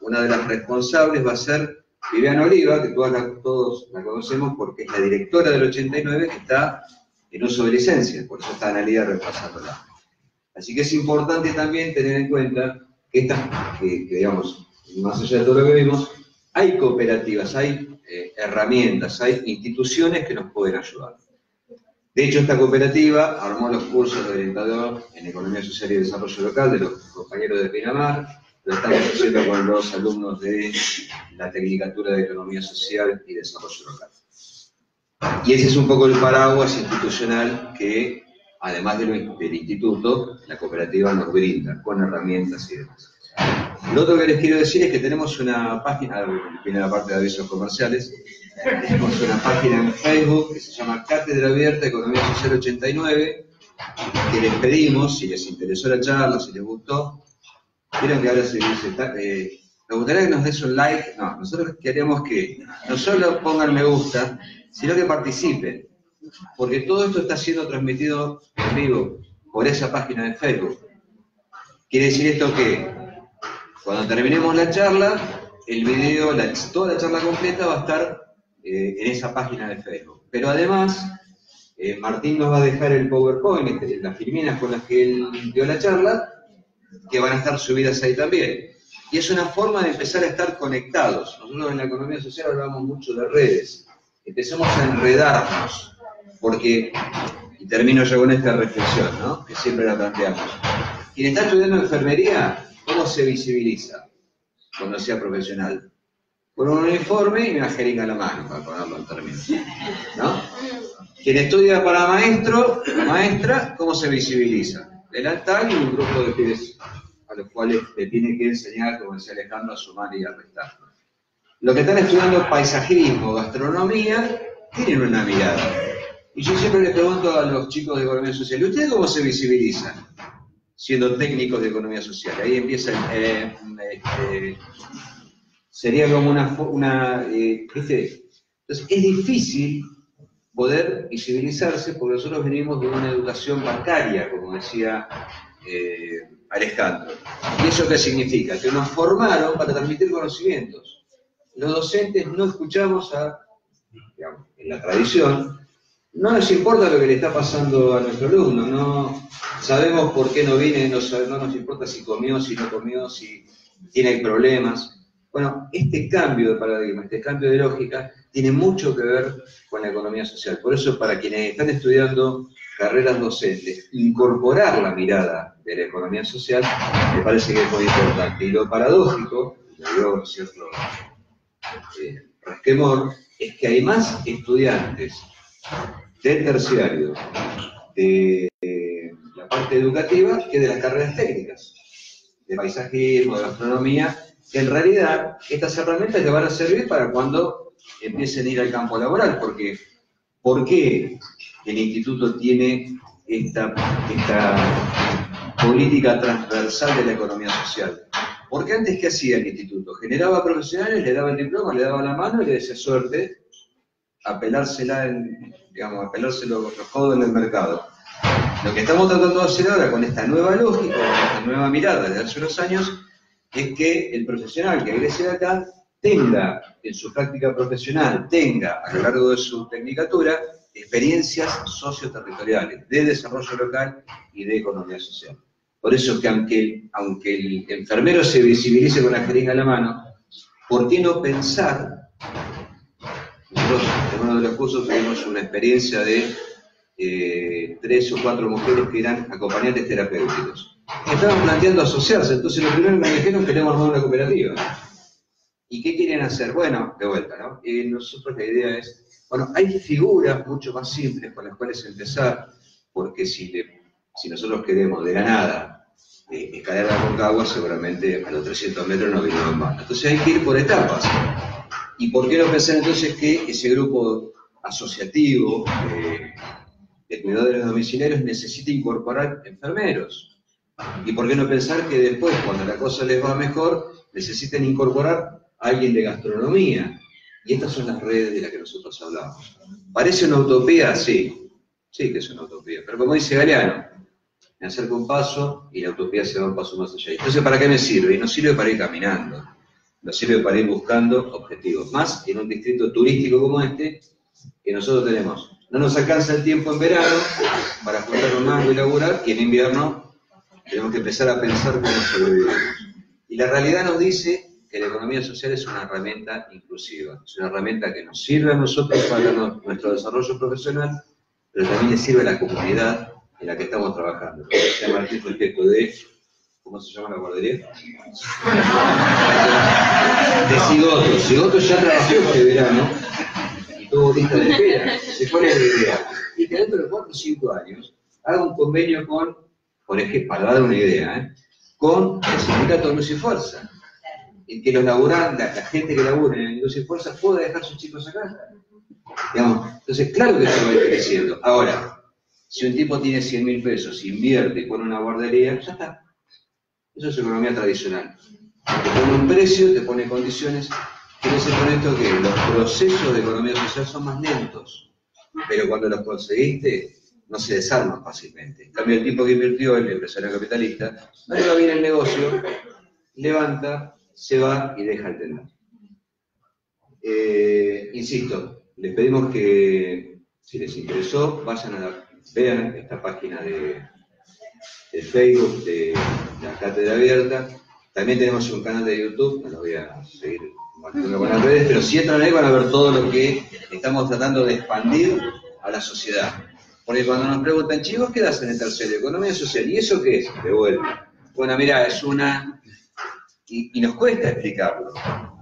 una de las responsables va a ser Viviana Oliva, que todos la conocemos porque es la directora del 89, que está en uso de licencia, por eso está Analía repasándola. Así que es importante también tener en cuenta que digamos, más allá de todo lo que vimos, hay cooperativas, hay herramientas, hay instituciones que nos pueden ayudar. De hecho, esta cooperativa armó los cursos de orientador en Economía Social y Desarrollo Local de los compañeros de Pinamar, lo estamos haciendo con los alumnos de la Tecnicatura de Economía Social y Desarrollo Local. Y ese es un poco el paraguas institucional que, además del instituto, la cooperativa nos brinda, con herramientas y demás. Lo otro que les quiero decir es que tenemos una página, viene la parte de avisos comerciales, tenemos una página en Facebook que se llama Cátedra Abierta Economía Social 89, que les pedimos, si les interesó la charla, si les gustó, vieron que ahora se dice, nos gustaría que nos des un like. No, nosotros queremos que no solo pongan me gusta, sino que participen, porque todo esto está siendo transmitido en vivo por esa página de Facebook. Quiere decir esto que cuando terminemos la charla, el video, toda la charla completa va a estar en esa página de Facebook. Pero además, Martín nos va a dejar el PowerPoint, las filminas con las que él dio la charla, que van a estar subidas ahí también. Y es una forma de empezar a estar conectados. Nosotros en la economía social hablamos mucho de redes. Empecemos a enredarnos, porque, y termino yo con esta reflexión, ¿no?, que siempre la planteamos. Quien está estudiando enfermería, ¿cómo se visibiliza cuando sea profesional? Con un uniforme y una jeringa en la mano, para ponerlo en términos, ¿no? Quien estudia para maestro, la maestra, ¿cómo se visibiliza? Delantal y un grupo de pibes a los cuales le tiene que enseñar, como decía Alejandro, a sumar y a restar. Los que están estudiando paisajismo, gastronomía, tienen una mirada. Y yo siempre les pregunto a los chicos de economía social, ¿y ustedes cómo se visibilizan? Siendo técnicos de economía social. Ahí empieza sería como ¿viste? Entonces es difícil poder visibilizarse porque nosotros venimos de una educación bancaria, como decía Alejandro. ¿Y eso qué significa? Que nos formaron para transmitir conocimientos. Los docentes no escuchamos digamos, en la tradición, no nos importa lo que le está pasando a nuestro alumno, no sabemos por qué no viene, no nos importa si comió, si no comió, si tiene problemas. Bueno, este cambio de paradigma, este cambio de lógica, tiene mucho que ver con la economía social. Por eso, para quienes están estudiando carreras docentes, incorporar la mirada de la economía social me parece que es muy importante. Y lo paradójico, lo digo con cierto resquemor, es que hay más estudiantes del terciario de la parte educativa que de las carreras técnicas, de paisajismo, de gastronomía, que en realidad estas herramientas le van a servir para cuando empiecen a ir al campo laboral, porque ¿por qué el instituto tiene esta política transversal de la economía social? Porque antes, ¿qué hacía el instituto? Generaba profesionales, le daba el diploma, le daba la mano y le decía suerte, a pelársela, a pelarse los codos en el mercado. Lo que estamos tratando de hacer ahora con esta nueva lógica, con esta nueva mirada de hace unos años, es que el profesional que egrese de acá tenga en su práctica profesional, tenga a lo largo de su tecnicatura, experiencias socioterritoriales, de desarrollo local y de economía social. Por eso que aunque el enfermero se visibilice con la jeringa en la mano, ¿por qué no pensar? Nosotros en uno de los cursos tuvimos una experiencia de 3 o 4 mujeres que eran acompañantes terapéuticos. Estaban planteando asociarse, entonces lo primero que me dijeron, queremos armar una cooperativa. ¿Y qué quieren hacer? Bueno, de vuelta, ¿no? Y nosotros la idea es, bueno, hay figuras mucho más simples con las cuales empezar, porque si nosotros queremos de la nada escalar la Aconcagua, seguramente a los 300 metros no vinimos en vano. Entonces hay que ir por etapas. ¿Y por qué no pensar entonces que ese grupo asociativo de cuidadores domiciliarios necesita incorporar enfermeros? ¿Y por qué no pensar que después, cuando la cosa les va mejor, necesitan incorporar a alguien de gastronomía? Y estas son las redes de las que nosotros hablamos. ¿Parece una utopía? Sí, sí que es una utopía. Pero como dice Galeano, me acerco un paso y la utopía se va un paso más allá. Entonces, ¿para qué me sirve? Y no sirve para ir caminando, nos sirve para ir buscando objetivos. Más en un distrito turístico como este, que nosotros tenemos. No nos alcanza el tiempo en verano para juntar un mango y laburar, y en invierno tenemos que empezar a pensar cómo sobrevivimos. Y la realidad nos dice que la economía social es una herramienta inclusiva, es una herramienta que nos sirve a nosotros para nuestro desarrollo profesional, pero también le sirve a la comunidad en la que estamos trabajando. Decía Martín respecto de, ¿cómo se llama la guardería? De Sigoto. Sigoto ya trabajó este verano y tuvo lista de espera. Se pone la idea. Y que dentro de 4 o 5 años haga un convenio con, por ejemplo, para dar una idea, con el sindicato de Luz y Fuerza. Y que los laburantes, la gente que labura en Luz y Fuerza pueda dejar sus chicos acá. Digamos, entonces, claro que esto va a ir creciendo. Ahora, si un tipo tiene 100.000 pesos, invierte y pone una guardería, ya está. Eso es economía tradicional. Te pone un precio, te pone condiciones. Quiere decir con esto que los procesos de economía social son más lentos, pero cuando los conseguiste, no se desarman fácilmente. En cambio, el tipo que invirtió, el empresario capitalista, no le va bien el negocio, levanta, se va y deja el tender. Insisto, les pedimos que, si les interesó, vean esta página de Facebook de la Cátedra Abierta. También tenemos un canal de YouTube, no lo voy a seguir compartiendo con las redes, pero si entran ahí van a ver todo lo que estamos tratando de expandir a la sociedad. Porque cuando nos preguntan, chicos, ¿qué das en el tercero? Economía social. ¿Y eso qué es? De vuelta. Bueno, mira, es una... Y nos cuesta explicarlo.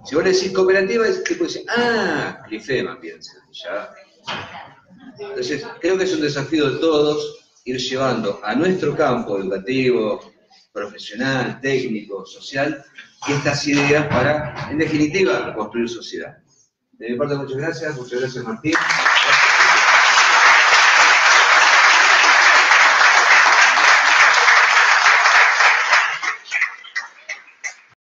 Si vos le decís cooperativa, el tipo dice, Clifema, piensa. Ya. Entonces, creo que es un desafío de todos ir llevando a nuestro campo educativo, profesional, técnico, social, estas ideas para, en definitiva, construir sociedad. De mi parte, muchas gracias Martín.